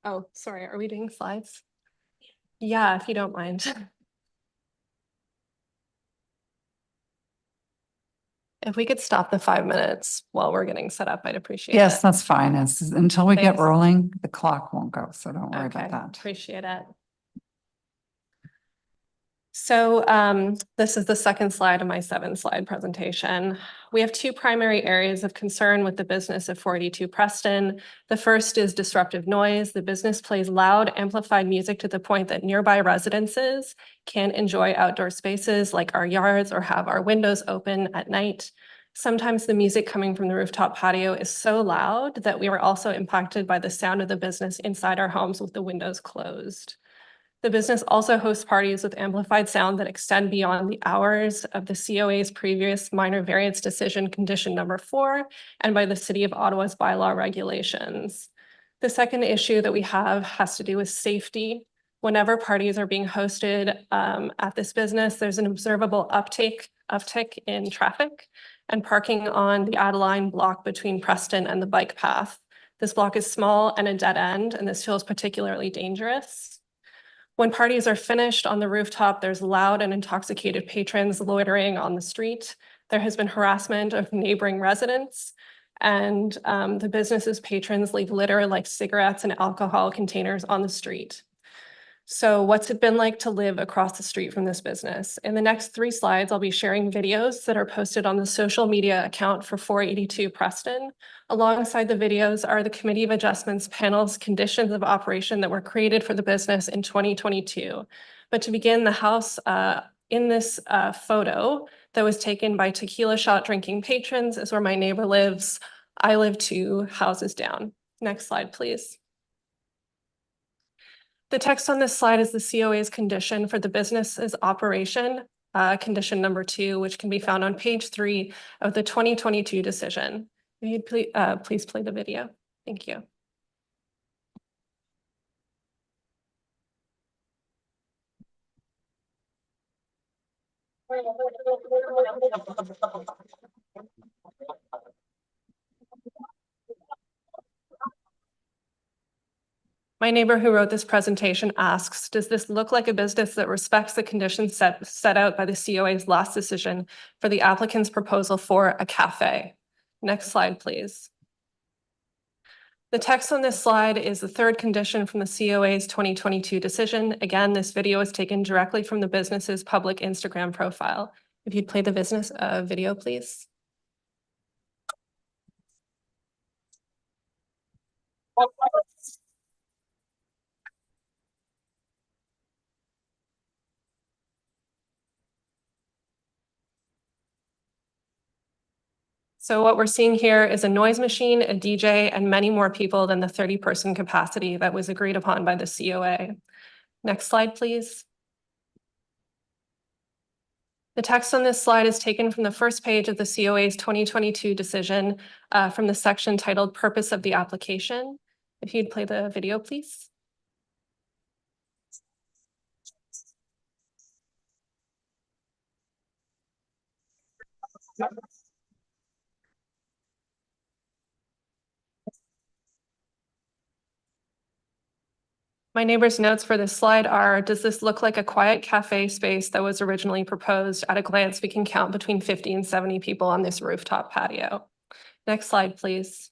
Oh, sorry. Are we doing slides? Yeah, if you don't mind. If we could stop the 5 minutes while we're getting set up, I'd appreciate it. Yes, that's fine. Until we get Thanks. rolling, the clock won't go, so don't worry Okay, about that. appreciate it. So this is the second slide of my 7-slide presentation. We have 2 primary areas of concern with the business of 482 Preston. The first is disruptive noise. The business plays loud, amplified music to the point that nearby residences can't enjoy outdoor spaces like our yards or have our windows open at night. Sometimes the music coming from the rooftop patio is so loud that we are also impacted by the sound of the business inside our homes with the windows closed. The business also hosts parties with amplified sound that extend beyond the hours of the COA's previous minor variance decision condition number 4 and by the City of Ottawa's bylaw regulations. The second issue that we have has to do with safety. Whenever parties are being hosted at this business, there's an observable uptick in traffic and parking on the Athlone block between Preston and the bike path. This block is small and a dead end, and this feels particularly dangerous. When parties are finished on the rooftop, there's loud and intoxicated patrons loitering on the street. There has been harassment of neighboring residents, and the business's patrons leave litter like cigarettes and alcohol containers on the street. So what's it been like to live across the street from this business? In the next 3 slides, I'll be sharing videos that are posted on the social media account for 482 Preston. Alongside the videos are the Committee of Adjustments panel's conditions of operation that were created for the business in 2022. But to begin, the house in this photo that was taken by tequila shot drinking patrons is where my neighbor lives. I live 2 houses down. Next slide, please. The text on this slide is the COA's condition for the business's operation, condition number 2, which can be found on page 3 of the 2022 decision. If you'd please play the video. Thank you. My neighbor who wrote this presentation asks, does this look like a business that respects the conditions set out by the COA's last decision for the applicant's proposal for a cafe? Next slide, please. The text on this slide is the 3rd condition from the COA's 2022 decision. Again, this video is taken directly from the business's public Instagram profile. If you'd play the business video, please. So what we're seeing here is a noise machine, a DJ, and many more people than the 30-person capacity that was agreed upon by the COA. Next slide, please. The text on this slide is taken from the first page of the COA's 2022 decision from the section titled Purpose of the Application. If you'd play the video, please. My neighbor's notes for this slide are, does this look like a quiet cafe space that was originally proposed? At a glance, we can count between 50 and 70 people on this rooftop patio. Next slide, please.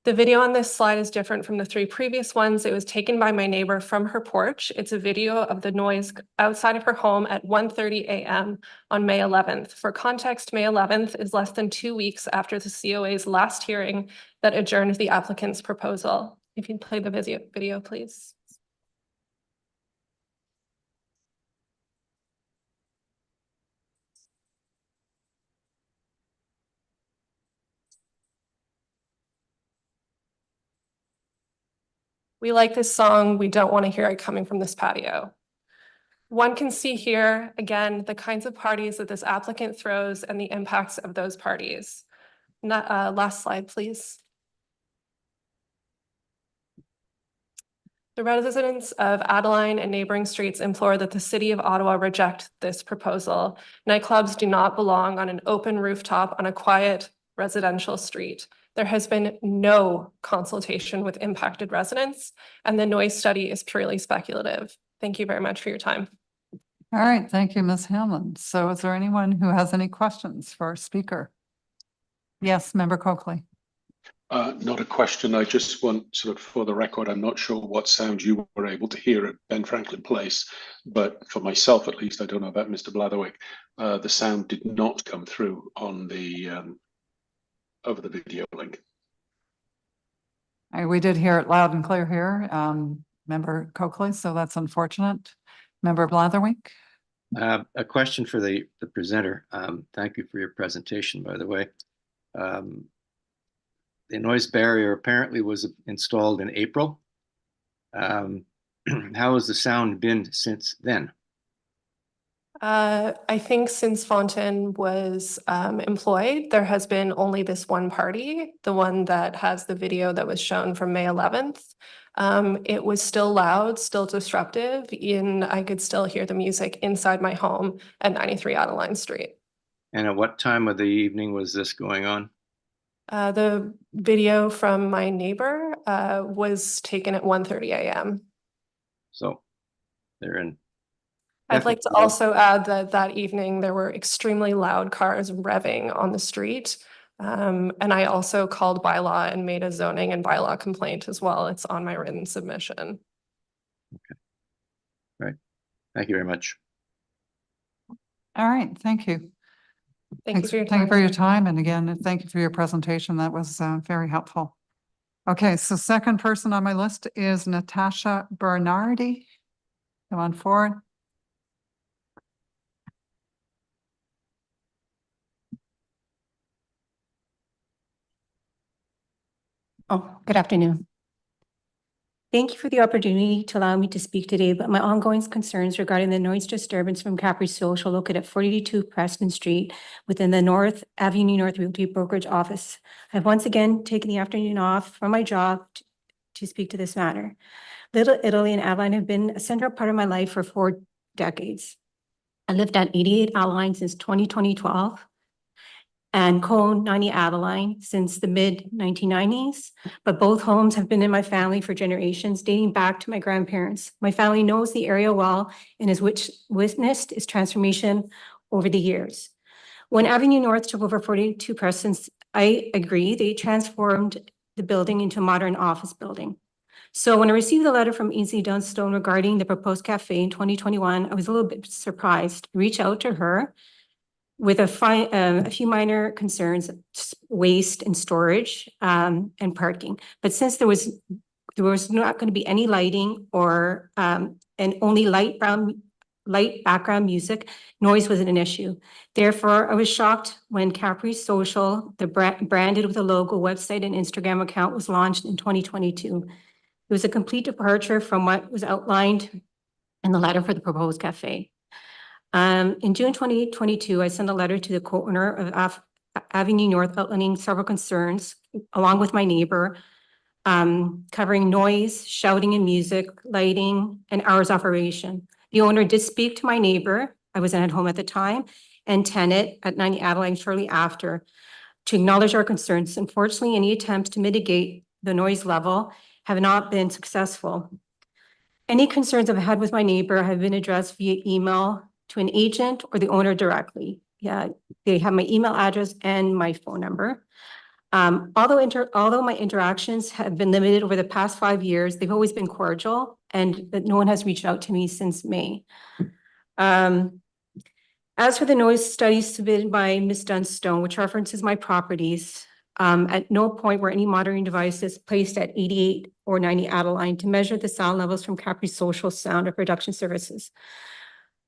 The video on this slide is different from the 3 previous ones. It was taken by my neighbor from her porch. It's a video of the noise outside of her home at 1:30 a.m. on May 11th. For context, May 11th is less than 2 weeks after the COA's last hearing that adjourned the applicant's proposal. If you'd play the video, please. We like this song. We don't want to hear it coming from this patio. One can see here, again, the kinds of parties that this applicant throws and the impacts of those parties. Last slide, please. The residents of Adjournments and neighboring streets implore that the City of Ottawa reject this proposal. Nightclubs do not belong on an open rooftop on a quiet residential street. There has been no consultation with impacted residents, and the noise study is purely speculative. Thank you very much for your time. All right, thank you, Ms. Hamlin. So is there anyone who has any questions for our speaker? Yes, Member Coakley. Not a question. I just want, sort of for the record, I'm not sure what sound you were able to hear at Ben Franklin Place, but for myself at least, I don't know about Mr. Blatherwick, the sound did not come through on the over the video link. We did hear it loud and clear here, Member Coakley, so that's unfortunate. Member Blatherwick. A question for the presenter. Thank you for your presentation, by the way. The noise barrier apparently was installed in April. How has the sound been since then? I think since Fontaine was employed, there has been only this one party, the one that has the video that was shown from May 11th. It was still loud, still disruptive, and I could still hear the music inside my home at 93 Athlone Street. And at what time of the evening was this going on? The video from my neighbor was taken at 1:30 a.m. So they're in. I'd like to also add that that evening there were extremely loud cars revving on the street. And I also called bylaw and made a zoning and bylaw complaint as well. It's on my written submission. Thank you very much. All right, thank you. Thank you for your Thank you time. for your time. And again, thank you for your presentation. That was very helpful. Okay, so second person on my list is Natasha Bernardi. Come on forward. Oh, good afternoon. Thank you for the opportunity to allow me to speak today about my ongoing concerns regarding the noise disturbance from Capri Social located at 42 Preston Street within the North Avenue North Realty Brokerage Office. I have once again taken the afternoon off from my job to speak to this matter. Little Italy and Adjournments have been a central part of my life for 4 decades. I lived at 88 Adjournments since 2012 and Cone 90 Adjournments since the mid-1990s, but both homes have been in my family for generations, dating back to my grandparents. My family knows the area well and has witnessed its transformation over the years. When Avenue North took over 42 Preston, I agree, they transformed the building into a modern office building. So when I received the letter from Ainsley Dunstone regarding the proposed cafe in 2021, I was a little bit surprised. I reached out to her with a few minor concerns, waste and storage, and parking. But since there was not going to be any lighting or and only light background music, noise wasn't an issue. Therefore, I was shocked when Capri Social, the branded with a logo, website, and Instagram account was launched in 2022. It was a complete departure from what was outlined in the letter for the proposed cafe. In June 2022, I sent a letter to the co-owner of Avenue North outlining several concerns, along with my neighbor, covering noise, shouting and music, lighting, and hours of operation. The owner did speak to my neighbor, I wasn't at home at the time, and tenant at 90 Adjournments shortly after to acknowledge our concerns. Unfortunately, any attempts to mitigate the noise level have not been successful. Any concerns I've had with my neighbor have been addressed via email to an agent or the owner directly. Yeah, they have my email address and my phone number. Although my interactions have been limited over the past 5 years, they've always been cordial, and that no one has reached out to me since May. As for the noise study submitted by Ms. Dunstone, which references my properties, at no point were any monitoring devices placed at 88 or 90 Adjournments to measure the sound levels from Capri Social sound or production services.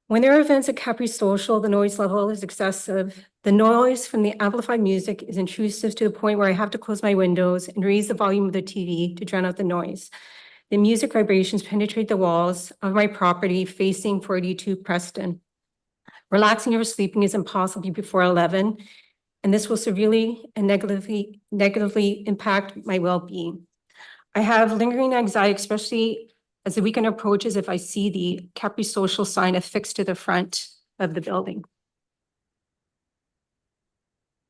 When there are events at Capri Social, the noise level is excessive. The noise from the amplified music is intrusive to the point where I have to close my windows and raise the volume of the TV to drown out the noise. The music vibrations penetrate the walls of my property facing 42 Preston. Relaxing or sleeping is impossible before 11, and this will severely and negatively impact my well-being. I have lingering anxiety, especially as the weekend approaches, if I see the Capri Social sign affixed to the front of the building.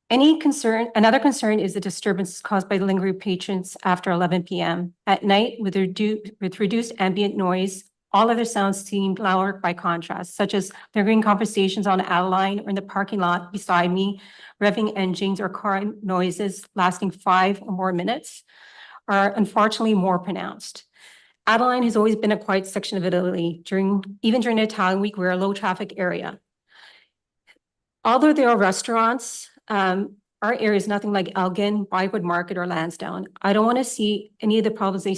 Another concern is the disturbances caused by lingering patrons after 11 p.m. At night, with reduced ambient noise, all other sounds seem louder by contrast, such as lingering conversations on Adjournments or in the parking lot beside me, revving engines or car noises lasting 5 or more minutes are unfortunately more pronounced. Adjournments has always been a quiet section of Italy. Even during the Italian week, we're a low traffic area. Although there are restaurants, our area is nothing like Elgin, Bywood Market, or Lansdowne. I don't want to see any of the problems they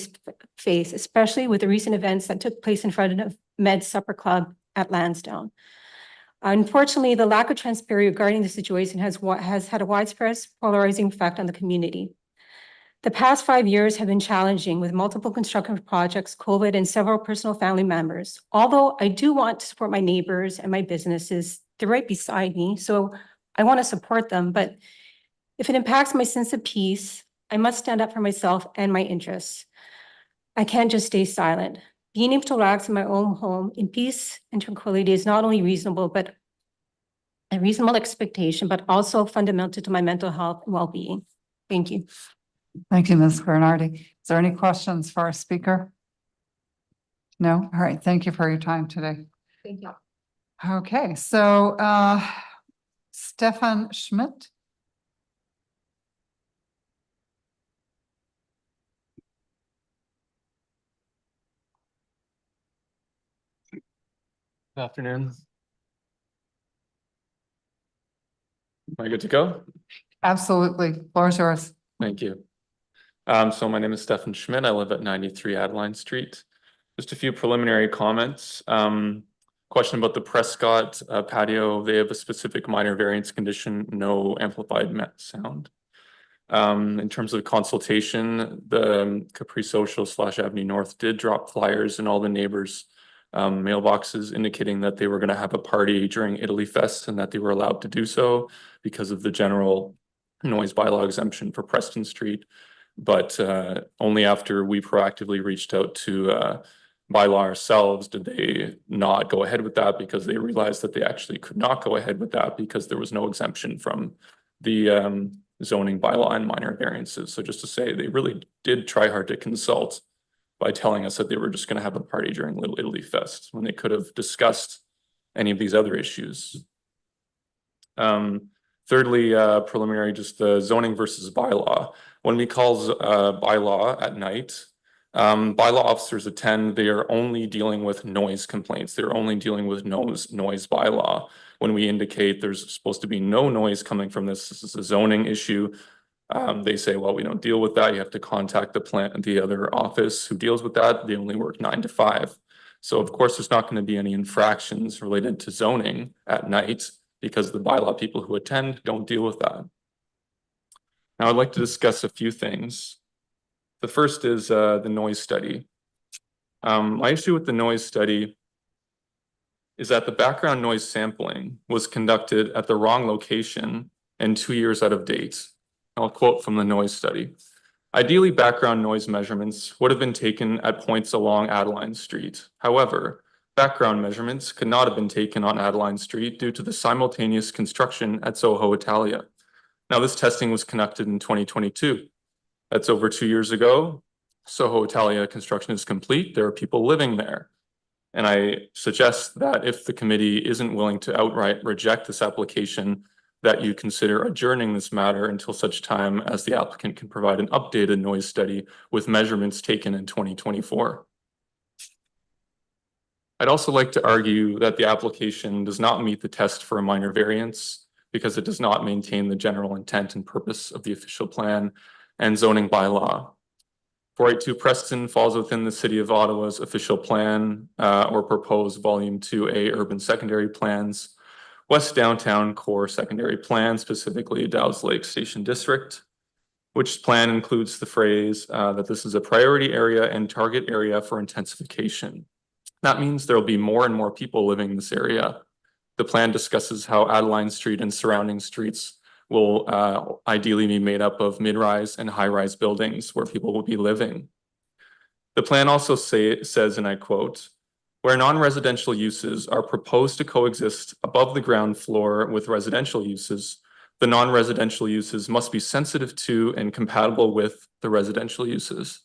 face, especially with the recent events that took place in front of Med Supper Club at Lansdowne. Unfortunately, the lack of transparency regarding the situation has had a widespread polarizing effect on the community. The past 5 years have been challenging with multiple construction projects, COVID, and several personal family members. Although I do want to support my neighbors and my businesses, they're right beside me, so I want to support them. But if it impacts my sense of peace, I must stand up for myself and my interests. I can't just stay silent. Being able to relax in my own home in peace and tranquility is not only reasonable, but a reasonable expectation, but also fundamental to my mental health and well-being. Thank you. Thank you, Ms. Bernardi. Is there any questions for our speaker? No? All right. Thank you for your time today. Thank you. Okay, so Stefan Schmidt. Afternoon. Am I good to go? Absolutely. Floor is yours. Thank you. So my name is Stefan Schmidt. I live at 93 Adjournments Street. Just a few preliminary comments. Question about the Prescott patio. They have a specific minor variance condition, no amplified sound. In terms of consultation, the Capri Social / Avenue North did drop flyers in all the neighbors' mailboxes indicating that they were going to have a party during Italy Fest and that they were allowed to do so because of the general noise bylaw exemption for Preston Street. But only after we proactively reached out to bylaw ourselves did they not go ahead with that, because they realized that they actually could not go ahead with that because there was no exemption from the zoning bylaw and minor variances. So just to say, they really did try hard to consult by telling us that they were just going to have a party during Little Italy Fest when they could have discussed any of these other issues. Thirdly, preliminary, just the zoning versus bylaw. When we call bylaw at night, bylaw officers attend, they are only dealing with noise complaints. They're only dealing with noise bylaw. When we indicate there's supposed to be no noise coming from this is a zoning issue, they say, well, we don't deal with that. You have to contact the other office who deals with that. They only work 9 to 5. So of course, there's not going to be any infractions related to zoning at night because the bylaw people who attend don't deal with that. Now I'd like to discuss a few things. The first is the noise study. My issue with the noise study is that the background noise sampling was conducted at the wrong location and 2 years out of date. I'll quote from the noise study. Ideally, background noise measurements would have been taken at points along Athlone Street. However, background measurements could not have been taken on Athlone Street due to the simultaneous construction at Soho Italia. Now, this testing was conducted in 2022. That's over 2 years ago. Soho Italia construction is complete. There are people living there. And I suggest that if the committee isn't willing to outright reject this application, that you consider adjourning this matter until such time as the applicant can provide an updated noise study with measurements taken in 2024. I'd also like to argue that the application does not meet the test for a minor variance because it does not maintain the general intent and purpose of the official plan and zoning bylaw. 482 Preston falls within the City of Ottawa's official plan or proposed Volume 2A Urban Secondary Plans, West Downtown Core Secondary Plan, specifically Dow's Lake Station District, which plan includes the phrase that this is a priority area and target area for intensification. That means there will be more and more people living in this area. The plan discusses how Athlone Street and surrounding streets will ideally be made up of mid-rise and high-rise buildings where people will be living. The plan also says, and I quote, where non-residential uses are proposed to coexist above the ground floor with residential uses, the non-residential uses must be sensitive to and compatible with the residential uses.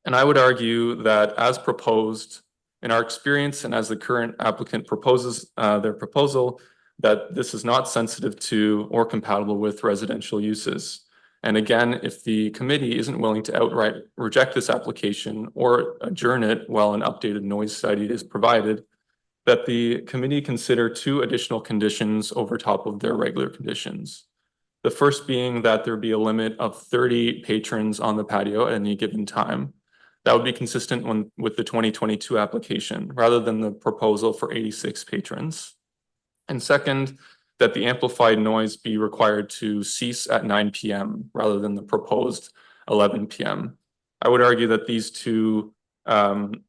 And I would argue that as proposed in our experience and as the current applicant proposes their proposal, that this is not sensitive to or compatible with residential uses. And again, if the committee isn't willing to outright reject this application or adjourn it while an updated noise study is provided, that the committee consider 2 additional conditions over top of their regular conditions. The first being that there be a limit of 30 patrons on the patio at any given time. That would be consistent with the 2022 application rather than the proposal for 86 patrons. And second, that the amplified noise be required to cease at 9 p.m. rather than the proposed 11 p.m. I would argue that these 2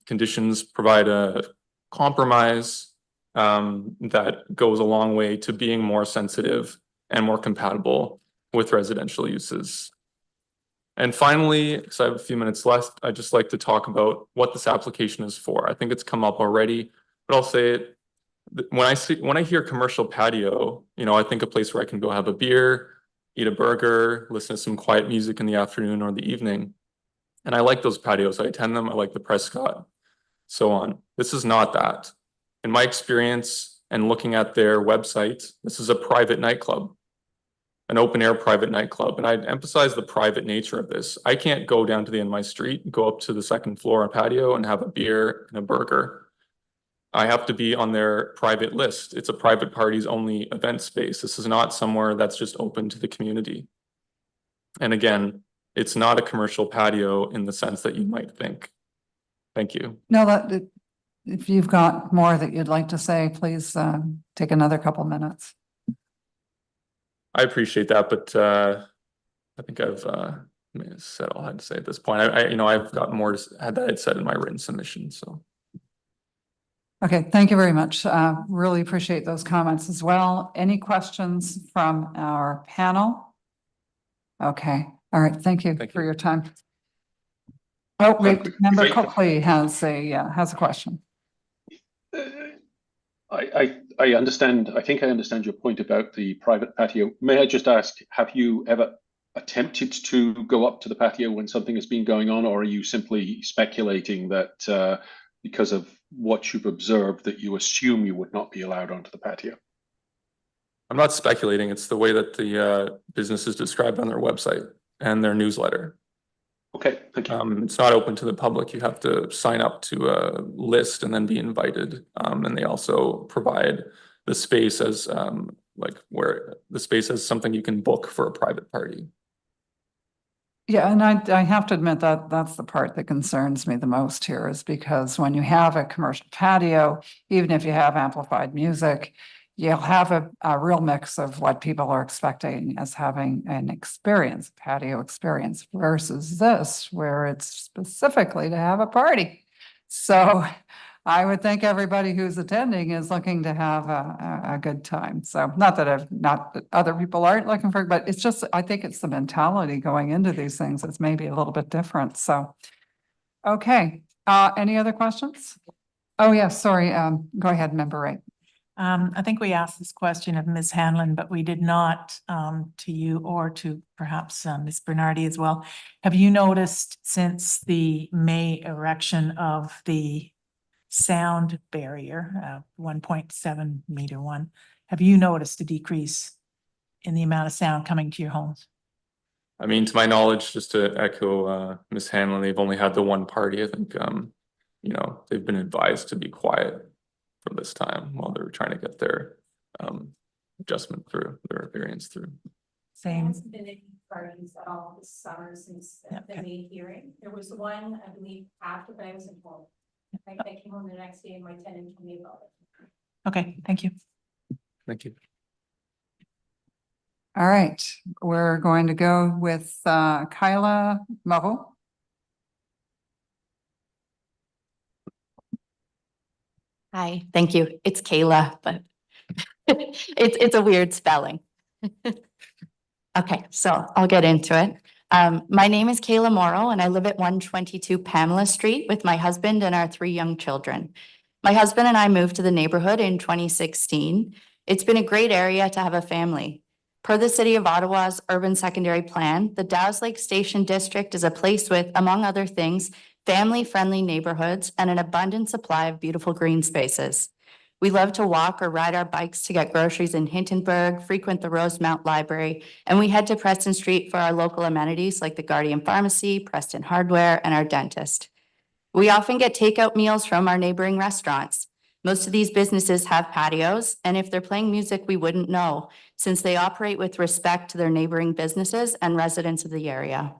conditions provide a compromise that goes a long way to being more sensitive and more compatible with residential uses. And finally, because I have a few minutes left, I'd just like to talk about what this application is for. I think it's come up already, but I'll say it. When I hear commercial patio, I think a place where I can go have a beer, eat a burger, listen to some quiet music in the afternoon or the evening. And I like those patios. I attend them. I like the Prescott, so on. This is not that. In my experience and looking at their website, this is a private nightclub, an open air private nightclub. And I'd emphasize the private nature of this. I can't go down to the end of my street, go up to the second floor patio and have a beer and a burger. I have to be on their private list. It's a private parties only event space. This is not somewhere that's just open to the community. And again, it's not a commercial patio in the sense that you might think. Thank you. No, if you've got more that you'd like to say, please take another couple minutes. I appreciate that, but I think I've said all I had to say at this point. I've got more that I'd said in my written submission, so. Okay, thank you very much. Really appreciate those comments as well. Any questions from our panel? Okay, all right, thank you for your time. Oh, wait, Member Copley has a question. I understand. I think I understand your point about the private patio. May I just ask, have you ever attempted to go up to the patio when something has been going on, or are you simply speculating that because of what you've observed that you assume you would not be allowed onto the patio? I'm not speculating. It's the way that the business is described on their website and their newsletter. Okay, thank you. It's not open to the public. You have to sign up to a list and then be invited. And they also provide the space as something you can book for a private party. Yeah, and I have to admit that that's the part that concerns me the most here, is because when you have a commercial patio, even if you have amplified music, you'll have a real mix of what people are expecting as having an experience, patio experience, versus this, where it's specifically to have a party. So I would think everybody who's attending is looking to have a good time. So not that other people aren't looking for, but it's just, I think it's the mentality going into these things that's maybe a little bit different. So, okay, any other questions? Oh, yes, sorry, go ahead, Member Wright. I think we asked this question of Ms. Hanlon, but we did not to you or to perhaps Ms. Bernardi as well. Have you noticed since the May erection of the sound barrier, 1.7 meter one, have you noticed a decrease in the amount of sound coming to your homes? I mean, to my knowledge, just to echo Ms. Hanlon, they've only had the one party. I think, they've been advised to be quiet for this time while they're trying to get their adjustment through, their variance through. Same. Hasn't been any parties at all this summer since the May hearing. There was one, I believe, after, but I was informed. I came home the next day and my tenant told me about it. Okay, thank you. Thank you. All right, we're going to go with Kyla Moreau. Hi, thank you. It's Kayla, but it's a weird spelling. Okay, so I'll get into it. My name is Kayla Morrow and I live at 122 Pamela Street with my husband and our 3 young children. My husband and I moved to the neighborhood in 2016. It's been a great area to have a family. Per the City of Ottawa's Urban Secondary Plan, the Dow's Lake Station District is a place with, among other things, family-friendly neighborhoods and an abundant supply of beautiful green spaces. We love to walk or ride our bikes to get groceries in Hintonburg, frequent the Rosemount Library, and we head to Preston Street for our local amenities like the Guardian Pharmacy, Preston Hardware, and our dentist. We often get takeout meals from our neighboring restaurants. Most of these businesses have patios, and if they're playing music, we wouldn't know, since they operate with respect to their neighboring businesses and residents of the area.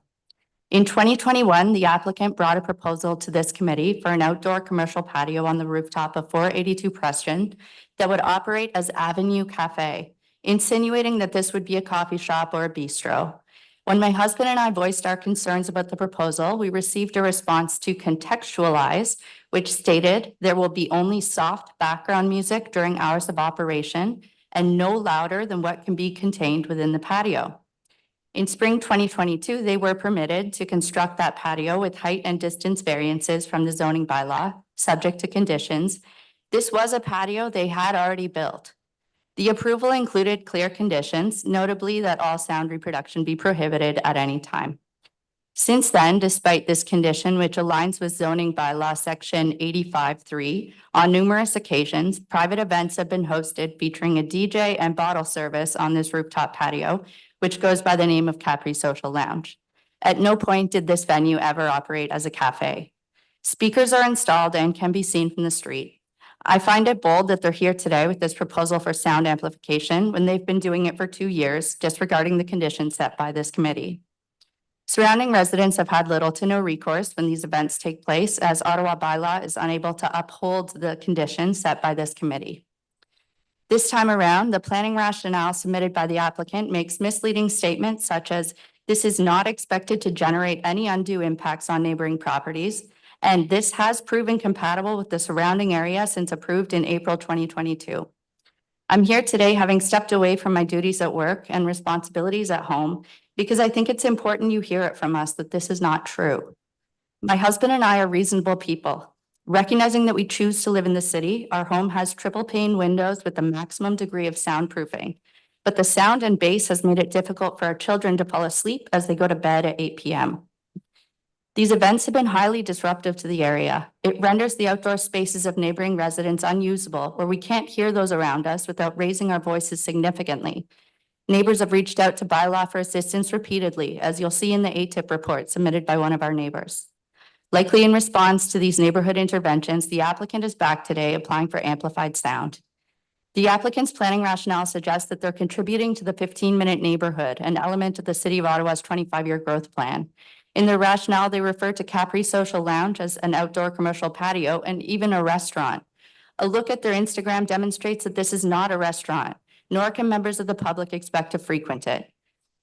In 2021, the applicant brought a proposal to this committee for an outdoor commercial patio on the rooftop of 482 Preston that would operate as Avenue Cafe, insinuating that this would be a coffee shop or a bistro. When my husband and I voiced our concerns about the proposal, we received a response to contextualize, which stated there will be only soft background music during hours of operation and no louder than what can be contained within the patio. In spring 2022, they were permitted to construct that patio with height and distance variances from the zoning bylaw, subject to conditions. This was a patio they had already built. The approval included clear conditions, notably that all sound reproduction be prohibited at any time. Since then, despite this condition, which aligns with zoning bylaw section 85.3, on numerous occasions, private events have been hosted featuring a DJ and bottle service on this rooftop patio, which goes by the name of Capri Social Lounge. At no point did this venue ever operate as a cafe. Speakers are installed and can be seen from the street. I find it bold that they're here today with this proposal for sound amplification when they've been doing it for 2 years, disregarding the conditions set by this committee. Surrounding residents have had little to no recourse when these events take place, as Ottawa bylaw is unable to uphold the conditions set by this committee. This time around, the planning rationale submitted by the applicant makes misleading statements such as, "This is not expected to generate any undue impacts on neighboring properties," and "This has proven compatible with the surrounding area since approved in April 2022. I'm here today having stepped away from my duties at work and responsibilities at home because I think it's important you hear it from us that this is not true. My husband and I are reasonable people. Recognizing that we choose to live in the city, our home has triple pane windows with the maximum degree of soundproofing. But the sound and bass has made it difficult for our children to fall asleep as they go to bed at 8 p.m. These events have been highly disruptive to the area. It renders the outdoor spaces of neighboring residents unusable, where we can't hear those around us without raising our voices significantly. Neighbors have reached out to bylaw for assistance repeatedly, as you'll see in the ATIP report submitted by one of our neighbors. Likely in response to these neighborhood interventions, the applicant is back today applying for amplified sound. The applicant's planning rationale suggests that they're contributing to the 15-minute neighborhood, an element of the City of Ottawa's 25-year growth plan. In their rationale, they refer to Capri Social Lounge as an outdoor commercial patio and even a restaurant. A look at their Instagram demonstrates that this is not a restaurant, nor can members of the public expect to frequent it.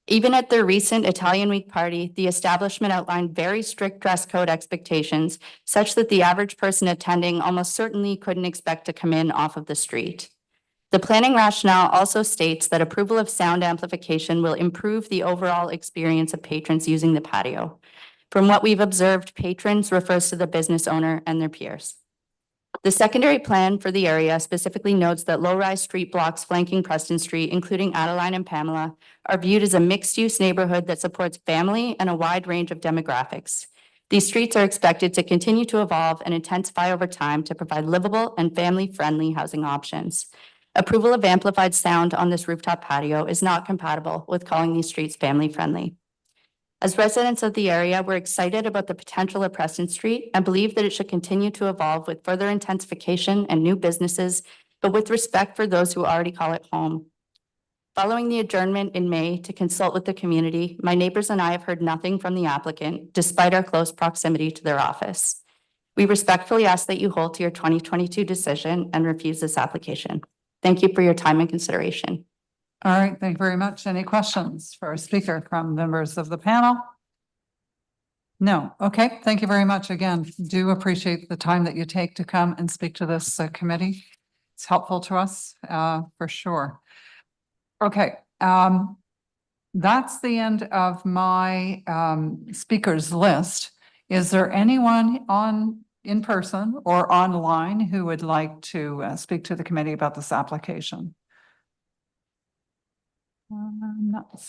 Even at their recent Italian Week party, the establishment outlined very strict dress code expectations, such that the average person attending almost certainly couldn't expect to come in off of the street. The planning rationale also states that approval of sound amplification will improve the overall experience of patrons using the patio. From what we've observed, patrons refers to the business owner and their peers. The secondary plan for the area specifically notes that low-rise street blocks flanking Preston Street, including Adeline and Pamela, are viewed as a mixed-use neighborhood that supports family and a wide range of demographics. These streets are expected to continue to evolve and intensify over time to provide livable and family-friendly housing options. Approval of amplified sound on this rooftop patio is not compatible with calling these streets family-friendly. As residents of the area, we're excited about the potential of Preston Street and believe that it should continue to evolve with further intensification and new businesses, but with respect for those who already call it home. Following the adjournment in May to consult with the community, my neighbors and I have heard nothing from the applicant, despite our close proximity to their office. We respectfully ask that you hold to your 2022 decision and refuse this application. Thank you for your time and consideration. All right, thank you very much. Any questions for our speaker from members of the panel? No. Okay, thank you very much. Again, do appreciate the time that you take to come and speak to this committee. It's helpful to us for sure. Okay, that's the end of my speakers list. Is there anyone in person or online who would like to speak to the committee about this application? I'm not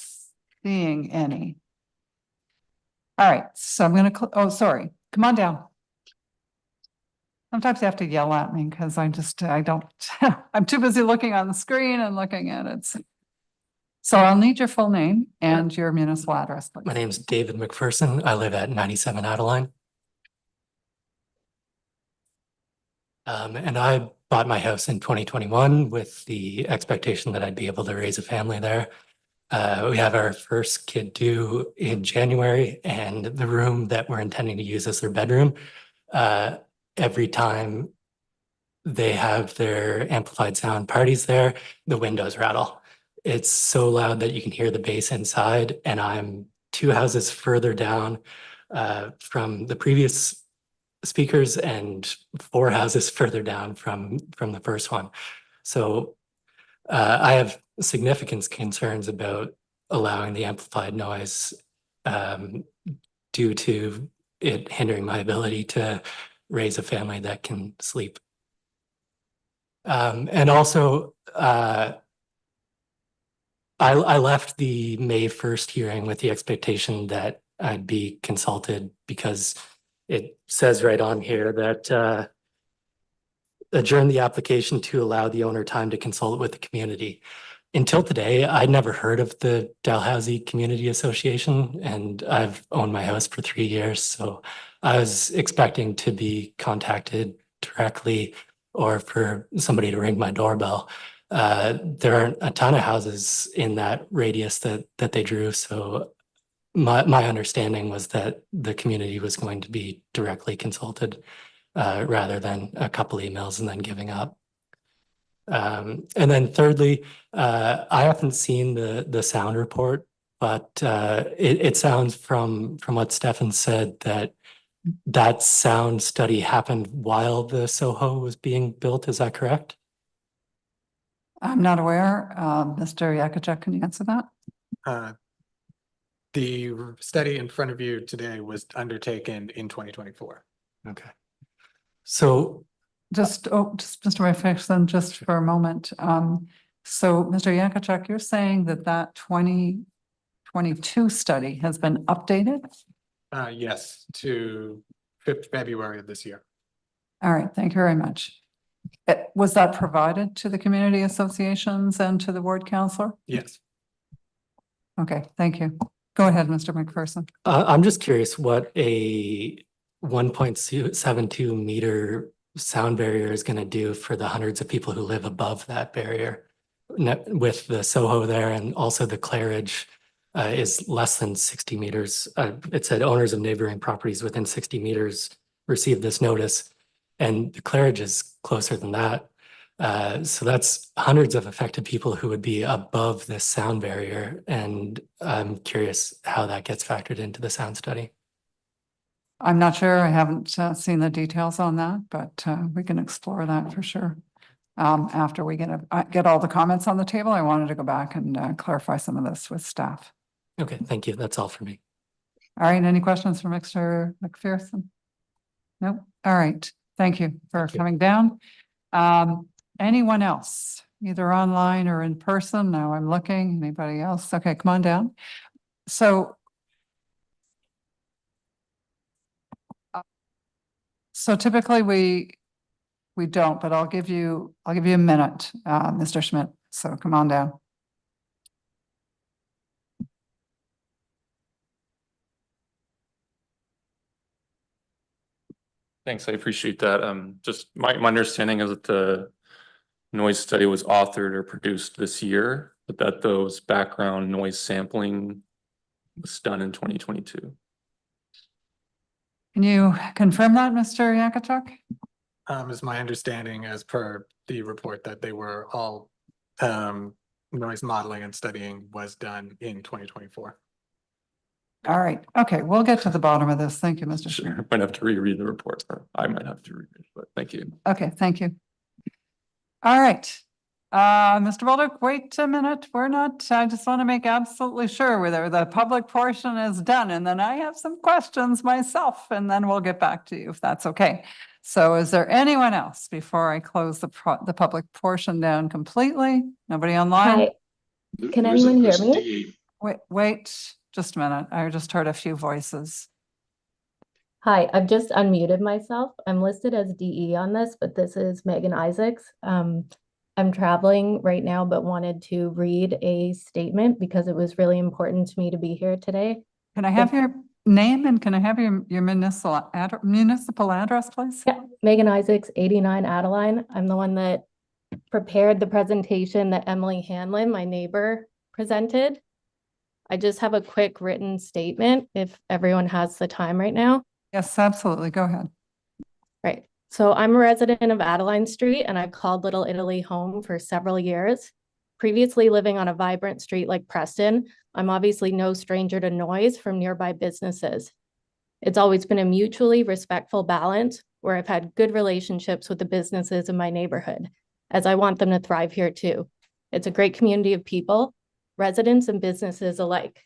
seeing any. All right, so I'm going to, oh, sorry, come on down. Sometimes you have to yell at me because I don't, I'm too busy looking on the screen and looking at it. So I'll need your full name and your municipal address, please. My name is David McPherson. I live at 97 Adeline. And I bought my house in 2021 with the expectation that I'd be able to raise a family there. We have our first kid due in January, and the room that we're intending to use as their bedroom, every time they have their amplified sound parties there, the windows rattle. It's so loud that you can hear the bass inside, and I'm 2 houses further down from the previous speakers and 4 houses further down from the first one. So I have significant concerns about allowing the amplified noise due to it hindering my ability to raise a family that can sleep. And also, I left the May 1st hearing with the expectation that I'd be consulted, because it says right on here that adjourn the application to allow the owner time to consult with the community. Until today, I'd never heard of the Dalhousie Community Association, and I've owned my house for 3 years. So I was expecting to be contacted directly or for somebody to ring my doorbell. There aren't a ton of houses in that radius that they drew. So my understanding was that the community was going to be directly consulted rather than a couple emails and then giving up. And then thirdly, I haven't seen the sound report, but it sounds from what Stefan said that sound study happened while the Soho was being built. Is that correct? I'm not aware. Mr. Yakachuk, can you answer that? The study in front of you today was undertaken in 2024. Okay. So just Mr. McPherson, just for a moment. So Mr. Yakachuk, you're saying that 2022 study has been updated? Yes, to 5th February of this year. All right, thank you very much. Was that provided to the community associations and to the ward councillor? Yes. Okay, thank you. Go ahead, Mr. McPherson. I'm just curious what a 1.72 meter sound barrier is going to do for the hundreds of people who live above that barrier. With the Soho there, and also the Claridge is less than 60 meters. It said owners of neighboring properties within 60 meters received this notice, and the Claridge is closer than that. So that's hundreds of affected people who would be above this sound barrier. And I'm curious how that gets factored into the sound study. I'm not sure. I haven't seen the details on that, but we can explore that for sure. After we get all the comments on the table, I wanted to go back and clarify some of this with staff. Okay, thank you. That's all for me. All right, any questions for Mr. McPherson? Nope. All right, thank you for coming down. Anyone else, either online or in person? Now I'm looking. Anybody else? Okay, come on down. So typically we don't, but I'll give you a minute, Mr. Schmidt. So come on down. Thanks, I appreciate that. Just my understanding is that the noise study was authored or produced this year, but that those background noise sampling was done in 2022. Can you confirm that, Mr. Yakachuk? Is my understanding as per the report that they were all noise modeling and studying was done in 2024. All right. Okay, we'll get to the bottom of this. Thank you, Mr. Schmidt. Sure, might have to reread the report. I might have to read it, but thank you. Okay, thank you. All right. Mr. Baldock, wait a minute. I just want to make absolutely sure whether the public portion is done, and then I have some questions myself, and then we'll get back to you if that's okay. So is there anyone else before I close the public portion down completely? Nobody online? Hi. Can anyone hear me? Wait just a minute. I just heard a few voices. Hi, I've just unmuted myself. I'm listed as DE on this, but this is Megan Isaacs. I'm traveling right now, but wanted to read a statement because it was really important to me to be here today. Can I have your name and can I have your municipal address, please? Yeah, Megan Isaacs, 89 Adeline. I'm the one that prepared the presentation that Emily Hanlon, my neighbor, presented. I just have a quick written statement if everyone has the time right now. Yes, absolutely. Go ahead. Right. So I'm a resident of Adeline Street and I've called Little Italy home for several years. Previously living on a vibrant street like Preston, I'm obviously no stranger to noise from nearby businesses. It's always been a mutually respectful balance where I've had good relationships with the businesses in my neighborhood, as I want them to thrive here too. It's a great community of people, residents and businesses alike.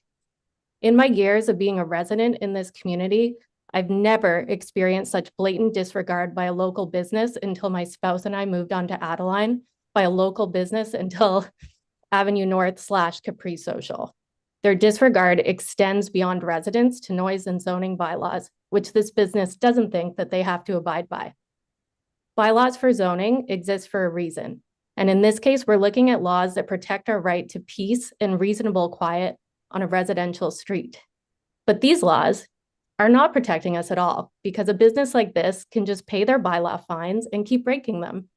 In my years of being a resident in this community, I've never experienced such blatant disregard by a local business until my spouse and I moved on to Adeline, by a local business until Avenue North / Capri Social. Their disregard extends beyond residents to noise and zoning bylaws, which this business doesn't think that they have to abide by. Bylaws for zoning exist for a reason. And in this case, we're looking at laws that protect our right to peace and reasonable quiet on a residential street. But these laws are not protecting us at all because a business like this can just pay their bylaw fines and keep breaking them.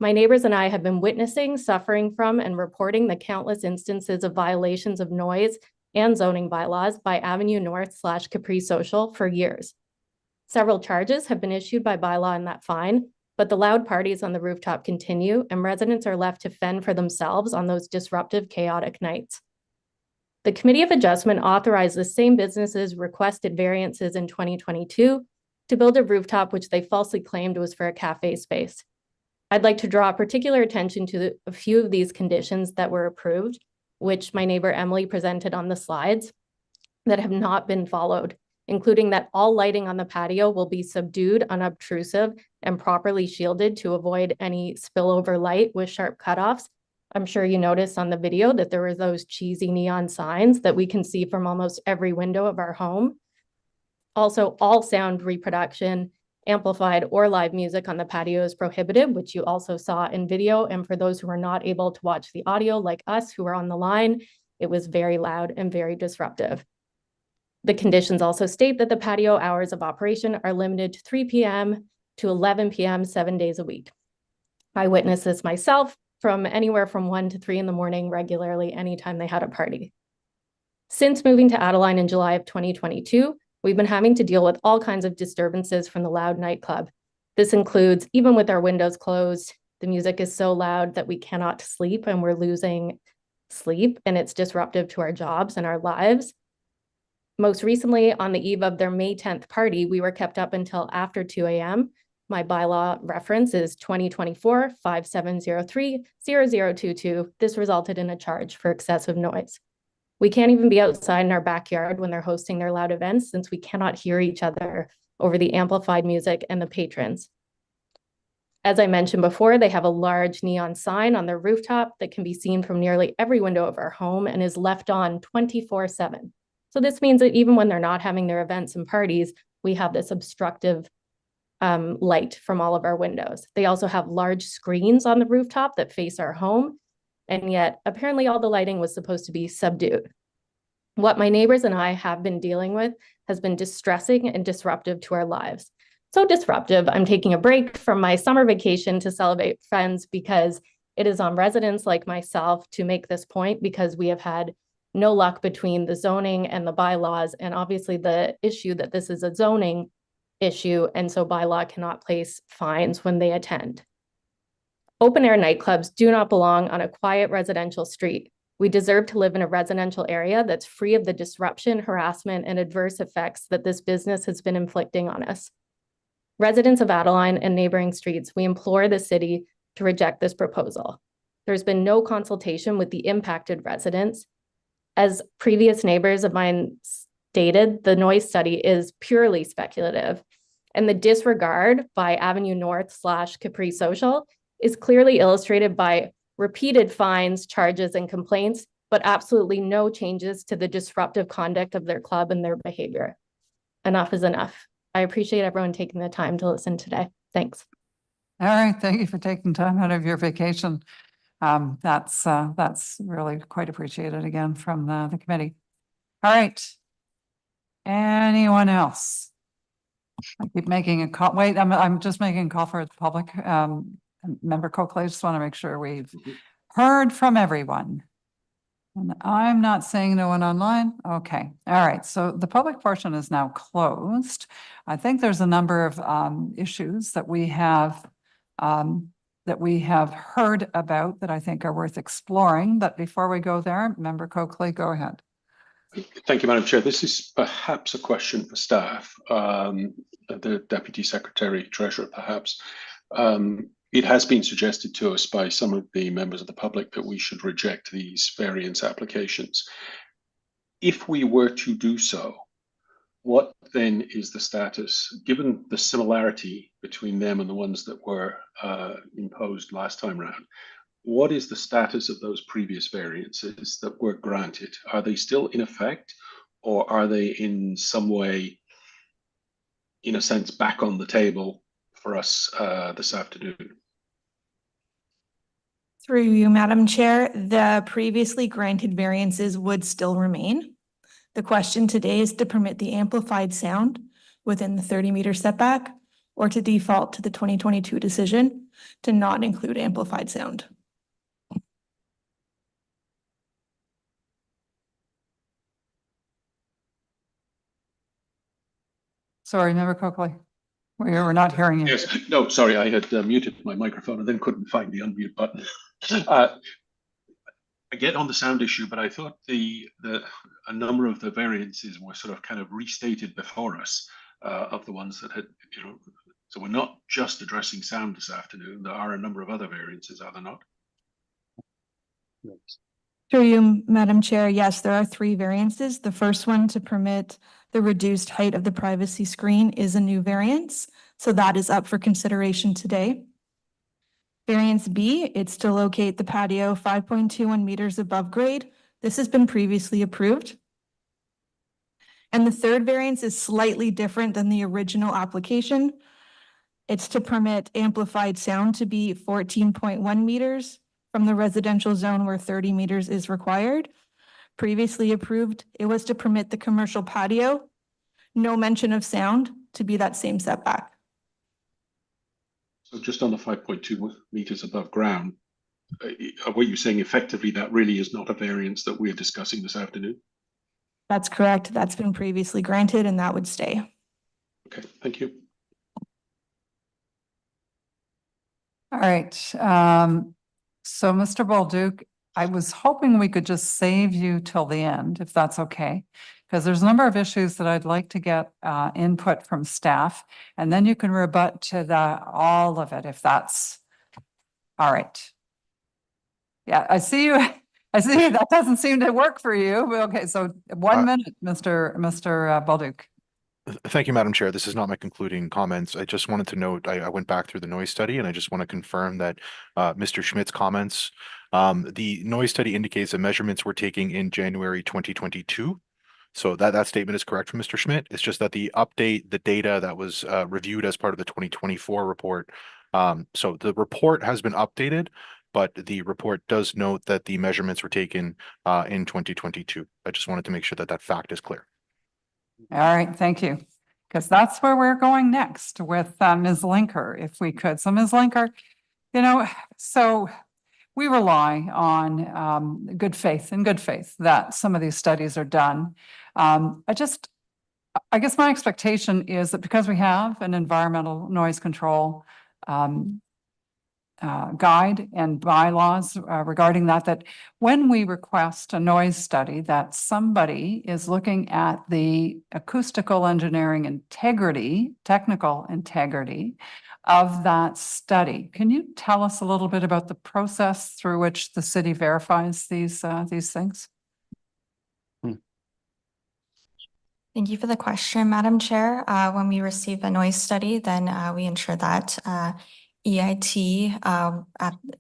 My neighbors and I have been witnessing, suffering from, and reporting the countless instances of violations of noise and zoning bylaws by Avenue North / Capri Social for years. Several charges have been issued by bylaw in that fine, but the loud parties on the rooftop continue and residents are left to fend for themselves on those disruptive, chaotic nights. The Committee of Adjustment authorized the same businesses requested variances in 2022 to build a rooftop which they falsely claimed was for a cafe space. I'd like to draw particular attention to a few of these conditions that were approved, which my neighbor Emily presented on the slides, that have not been followed, including that all lighting on the patio will be subdued, unobtrusive, and properly shielded to avoid any spillover light with sharp cutoffs. I'm sure you noticed on the video that there were those cheesy neon signs that we can see from almost every window of our home. Also, all sound reproduction, amplified or live music on the patio is prohibited, which you also saw in video. And for those who are not able to watch the audio like us who are on the line, it was very loud and very disruptive. The conditions also state that the patio hours of operation are limited to 3 p.m. to 11 p.m. 7 days a week. I witnessed this myself from anywhere from 1 to 3 in the morning regularly anytime they had a party. Since moving to Adjournments in July of 2022, we've been having to deal with all kinds of disturbances from the loud nightclub. This includes, even with our windows closed, the music is so loud that we cannot sleep and we're losing sleep, and it's disruptive to our jobs and our lives. Most recently, on the eve of their May 10th party, we were kept up until after 2 a.m. My bylaw reference is 2024-5703-0022. This resulted in a charge for excessive noise. We can't even be outside in our backyard when they're hosting their loud events since we cannot hear each other over the amplified music and the patrons. As I mentioned before, they have a large neon sign on their rooftop that can be seen from nearly every window of our home and is left on 24/7. So this means that even when they're not having their events and parties, we have this obstructive light from all of our windows. They also have large screens on the rooftop that face our home, and yet apparently all the lighting was supposed to be subdued. What my neighbors and I have been dealing with has been distressing and disruptive to our lives. So disruptive, I'm taking a break from my summer vacation to celebrate friends because it is on residents like myself to make this point, because we have had no luck between the zoning and the bylaws, and obviously the issue that this is a zoning issue, and so bylaw cannot place fines when they attend. Open air nightclubs do not belong on a quiet residential street. We deserve to live in a residential area that's free of the disruption, harassment, and adverse effects that this business has been inflicting on us. Residents of Athlone and neighboring streets, we implore the city to reject this proposal. There's been no consultation with the impacted residents. As previous neighbors of mine stated, the noise study is purely speculative, and the disregard by Avenue North / Capri Social is clearly illustrated by repeated fines, charges, and complaints, but absolutely no changes to the disruptive conduct of their club and their behavior. Enough is enough. I appreciate everyone taking the time to listen today. Thanks. All right, thank you for taking time out of your vacation. That's really quite appreciated again from the committee. All right. Anyone else? I keep making a call. Wait, I'm just making a call for the public. Member Coakley, I just want to make sure we've heard from everyone. And I'm not seeing no one online. Okay. All right. So the public portion is now closed. I think there's a number of issues that we have heard about that I think are worth exploring. But before we go there, Member Coakley, go ahead. Thank you, Madam Chair. This is perhaps a question for staff, the Deputy Secretary, Treasurer, perhaps. It has been suggested to us by some of the members of the public that we should reject these variance applications. If we were to do so, what then is the status, given the similarity between them and the ones that were imposed last time around? What is the status of those previous variances that were granted? Are they still in effect, or are they in some way, in a sense, back on the table for us this afternoon? Through you, Madam Chair, the previously granted variances would still remain. The question today is to permit the amplified sound within the 30-meter setback, or to default to the 2022 decision, to not include amplified sound. Sorry, Member Coakley. We're not hearing you. Yes, no, sorry, I had muted my microphone and then couldn't find the unmute button. I get on the sound issue, but I thought a number of the variances were sort of kind of restated before us of the ones that had, so we're not just addressing sound this afternoon. There are a number of other variances, are there not? Through you, Madam Chair, yes, there are 3 variances. The first one to permit the reduced height of the privacy screen is a new variance, so that is up for consideration today. Variance B, it's to locate the patio 5.21 meters above grade. This has been previously approved. And the third variance is slightly different than the original application. It's to permit amplified sound to be 14.1 meters from the residential zone where 30 meters is required. Previously approved, it was to permit the commercial patio, no mention of sound, to be that same setback. So just on the 5.2 meters above ground, what you're saying effectively, that really is not a variance that we're discussing this afternoon? That's correct. That's been previously granted and that would stay. Okay, thank you. All right. So Mr. Bolduc, I was hoping we could just save you till the end, if that's okay, because there's a number of issues that I'd like to get input from staff, and then you can rebut to all of it if that's all right. Yeah, I see you. I see you. That doesn't seem to work for you. But okay, so 1 minute, Mr. Bolduc. Thank you, Madam Chair. This is not my concluding comments. I just wanted to note, I went back through the noise study and I just want to confirm that Mr. Schmidt's comments, the noise study indicates that measurements were taken in January 2022. So that statement is correct from Mr. Schmidt. It's just that the data that was reviewed as part of the 2024 report. So the report has been updated, but the report does note that the measurements were taken in 2022. I just wanted to make sure that that fact is clear. All right, thank you. Because that's where we're going next with Ms. Linker, if we could. So Ms. Linker, so we rely on good faith that some of these studies are done. I guess my expectation is that because we have an environmental noise control guide and bylaws regarding that when we request a noise study, that somebody is looking at the acoustical engineering integrity, technical integrity of that study. Can you tell us a little bit about the process through which the city verifies these things? Thank you for the question, Madam Chair. When we receive a noise study, then we ensure that EIT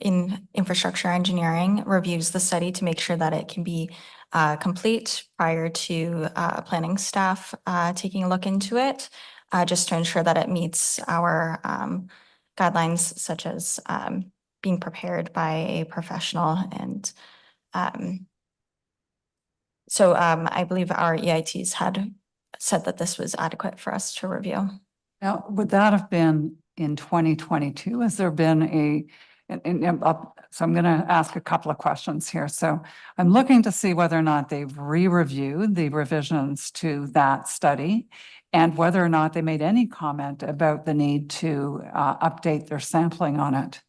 in infrastructure engineering reviews the study to make sure that it can be complete prior to planning staff taking a look into it, just to ensure that it meets our guidelines, such as being prepared by a professional. And so I believe our EITs had said that this was adequate for us to review. Now, would that have been in 2022? Has there been so I'm going to ask a couple of questions here. So I'm looking to see whether or not they've re-reviewed the revisions to that study and whether or not they made any comment about the need to update their sampling on it.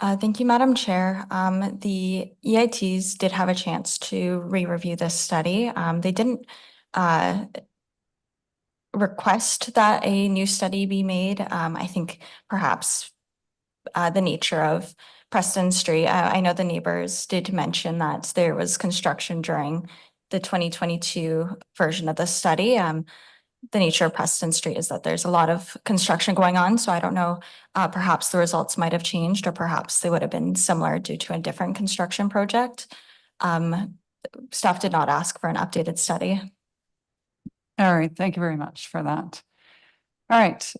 Thank you, Madam Chair. The EITs did have a chance to re-review this study. They didn't request that a new study be made. I think perhaps the nature of Preston Street. I know the neighbors did mention that there was construction during the 2022 version of the study. The nature of Preston Street is that there's a lot of construction going on. So I don't know, perhaps the results might have changed or perhaps they would have been similar due to a different construction project. Staff did not ask for an updated study. All right, thank you very much for that. All right,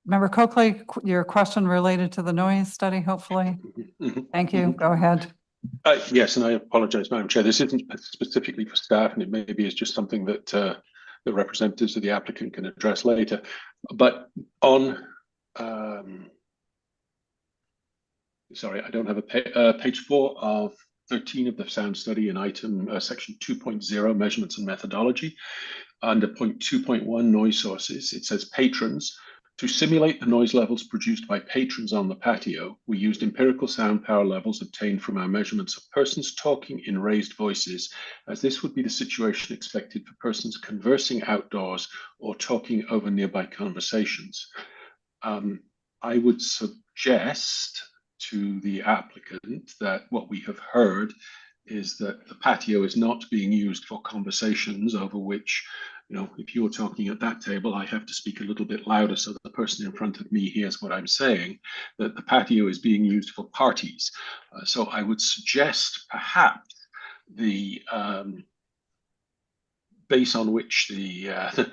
Member Coakley, your question related to the noise study, hopefully. Thank you, go ahead. Yes, and I apologize, Madam Chair. This isn't specifically for staff, and it maybe is just something that the representatives of the applicant can address later. But on, sorry, I don't have a page 4 of 13 of the sound study in item section 2.0 measurements and methodology. Under point 2.1 noise sources, it says patrons. To simulate the noise levels produced by patrons on the patio, we used empirical sound power levels obtained from our measurements of persons talking in raised voices, as this would be the situation expected for persons conversing outdoors or talking over nearby conversations. I would suggest to the applicant that what we have heard is that the patio is not being used for conversations over which, you know, if you're talking at that table, I have to speak a little bit louder so that the person in front of me hears what I'm saying, that the patio is being used for parties. So I would suggest perhaps the base on which the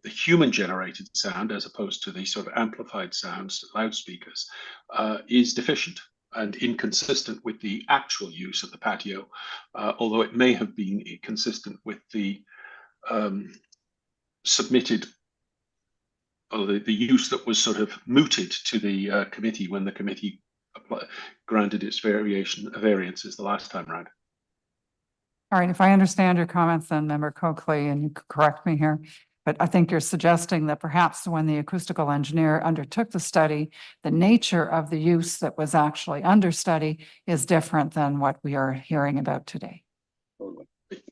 human generated sound, as opposed to the sort of amplified sounds, loudspeakers, is deficient and inconsistent with the actual use of the patio, although it may have been consistent with the submitted, or the use that was sort of mooted to the committee when the committee granted its variances the last time around. All right, if I understand your comments then, Member Coakley, and you could correct me here, but I think you're suggesting that perhaps when the acoustical engineer undertook the study, the nature of the use that was actually under study is different than what we are hearing about today.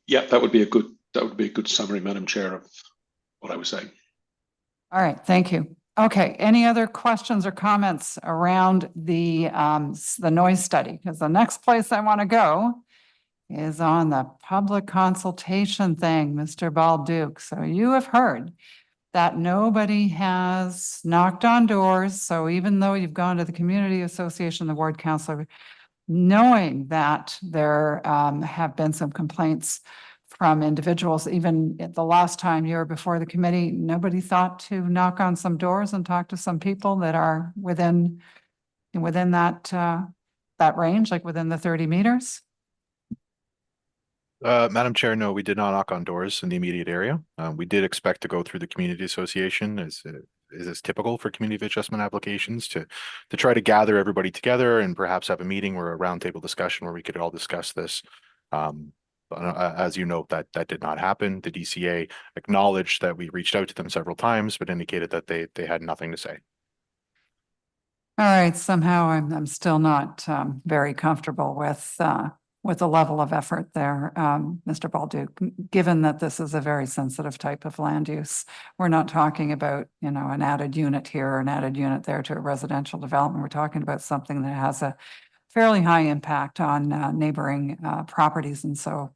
Yeah, that would be a good summary, Madam Chair, of what I was saying. All right, thank you. Okay, any other questions or comments around the noise study? Because the next place I want to go is on the public consultation thing, Mr. Balduke. So you have heard that nobody has knocked on doors. So even though you've gone to the community association, the ward councillor, knowing that there have been some complaints from individuals, even at the last time you were before the committee, nobody thought to knock on some doors and talk to some people that are within that range, like within the 30 meters? Madam Chair, no, we did not knock on doors in the immediate area. We did expect to go through the community association, as is typical for community adjustment applications, to try to gather everybody together and perhaps have a meeting or a roundtable discussion where we could all discuss this. As you note, that did not happen. The DCA acknowledged that we reached out to them several times, but indicated that they had nothing to say. All right, somehow I'm still not very comfortable with the level of effort there, Mr. Balduke, given that this is a very sensitive type of land use. We're not talking about, you know, an added unit here or an added unit there to a residential development. We're talking about something that has a fairly high impact on neighboring properties. And so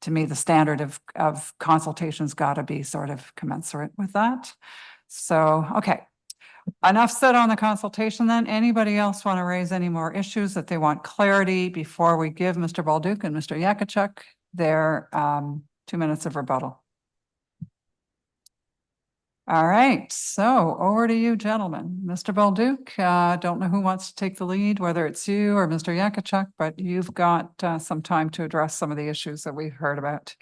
to me, the standard of consultation's got to be sort of commensurate with that. So, okay. Enough said on the consultation then. Anybody else want to raise any more issues that they want clarity before we give Mr. Balduke and Mr. Yakachuk their 2 minutes of rebuttal? All right, so over to you, gentlemen. Mr. Balduke, don't know who wants to take the lead, whether it's you or Mr. Yakachuk, but you've got some time to address some of the issues that we've heard about.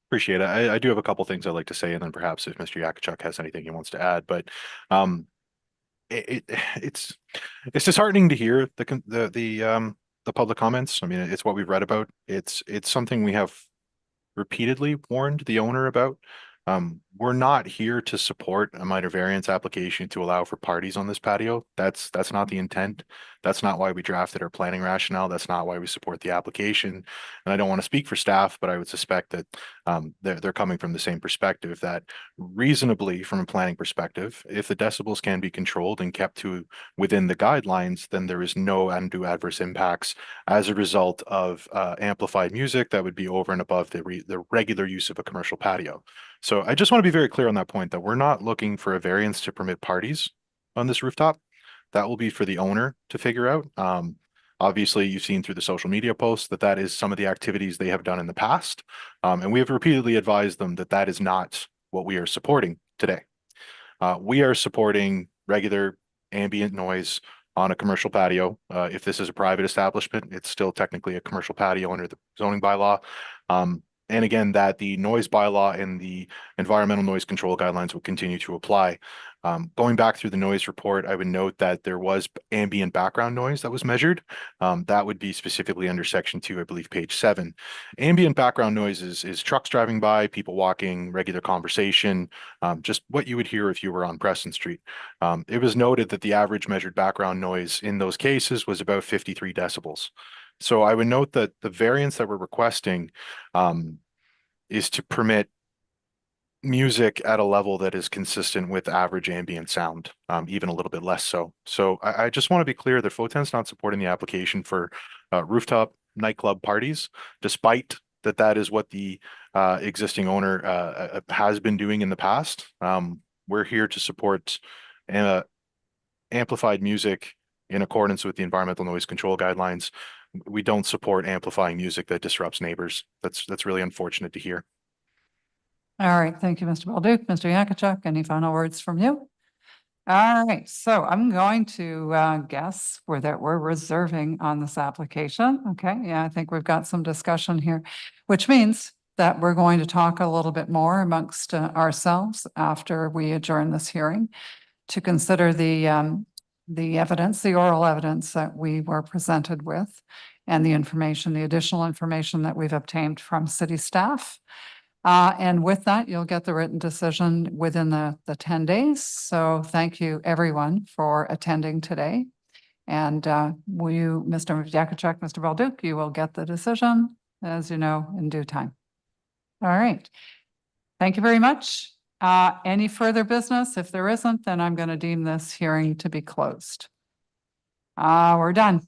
Appreciate it. I do have a couple things I'd like to say, and then perhaps if Mr. Yakachuk has anything he wants to add, but it's disheartening to hear the public comments. I mean, it's what we've read about. It's something we have repeatedly warned the owner about. We're not here to support a minor variance application to allow for parties on this patio. That's not the intent. That's not why we drafted our planning rationale. That's not why we support the application. And I don't want to speak for staff, but I would suspect that they're coming from the same perspective, that reasonably from a planning perspective, if the decibels can be controlled and kept to within the guidelines, then there is no undue adverse impacts as a result of amplified music that would be over and above the regular use of a commercial patio. So I just want to be very clear on that point, that we're not looking for a variance to permit parties on this rooftop. That will be for the owner to figure out. Obviously, you've seen through the social media posts that is some of the activities they have done in the past. And we have repeatedly advised them that that is not what we are supporting today. We are supporting regular ambient noise on a commercial patio. If this is a private establishment, it's still technically a commercial patio under the zoning bylaw. And again, that the noise bylaw and the environmental noise control guidelines will continue to apply. Going back through the noise report, I would note that there was ambient background noise that was measured. That would be specifically under section 2, I believe, page 7. Ambient background noise is trucks driving by, people walking, regular conversation, just what you would hear if you were on Preston Street. It was noted that the average measured background noise in those cases was about 53 decibels. So I would note that the variance that we're requesting is to permit music at a level that is consistent with average ambient sound, even a little bit less so. So I just want to be clear that FOTEN's not supporting the application for rooftop nightclub parties, despite that is what the existing owner has been doing in the past. We're here to support amplified music in accordance with the environmental noise control guidelines. We don't support amplifying music that disrupts neighbors. That's really unfortunate to hear. All right, thank you, Mr. Balduke. Mr. Yakachuk, any final words from you? All right, so I'm going to guess that we're reserving on this application. Okay, yeah, I think we've got some discussion here, which means that we're going to talk a little bit more amongst ourselves after we adjourn this hearing to consider the evidence, the oral evidence that we were presented with, and the information, the additional information that we've obtained from city staff. And with that, you'll get the written decision within the 10 days. So thank you, everyone, for attending today. And will you, Mr. Yakachuk, Mr. Balduke, you will get the decision, as you know, in due time. All right. Thank you very much. Any further business? If there isn't, then I'm going to deem this hearing to be closed. We're done.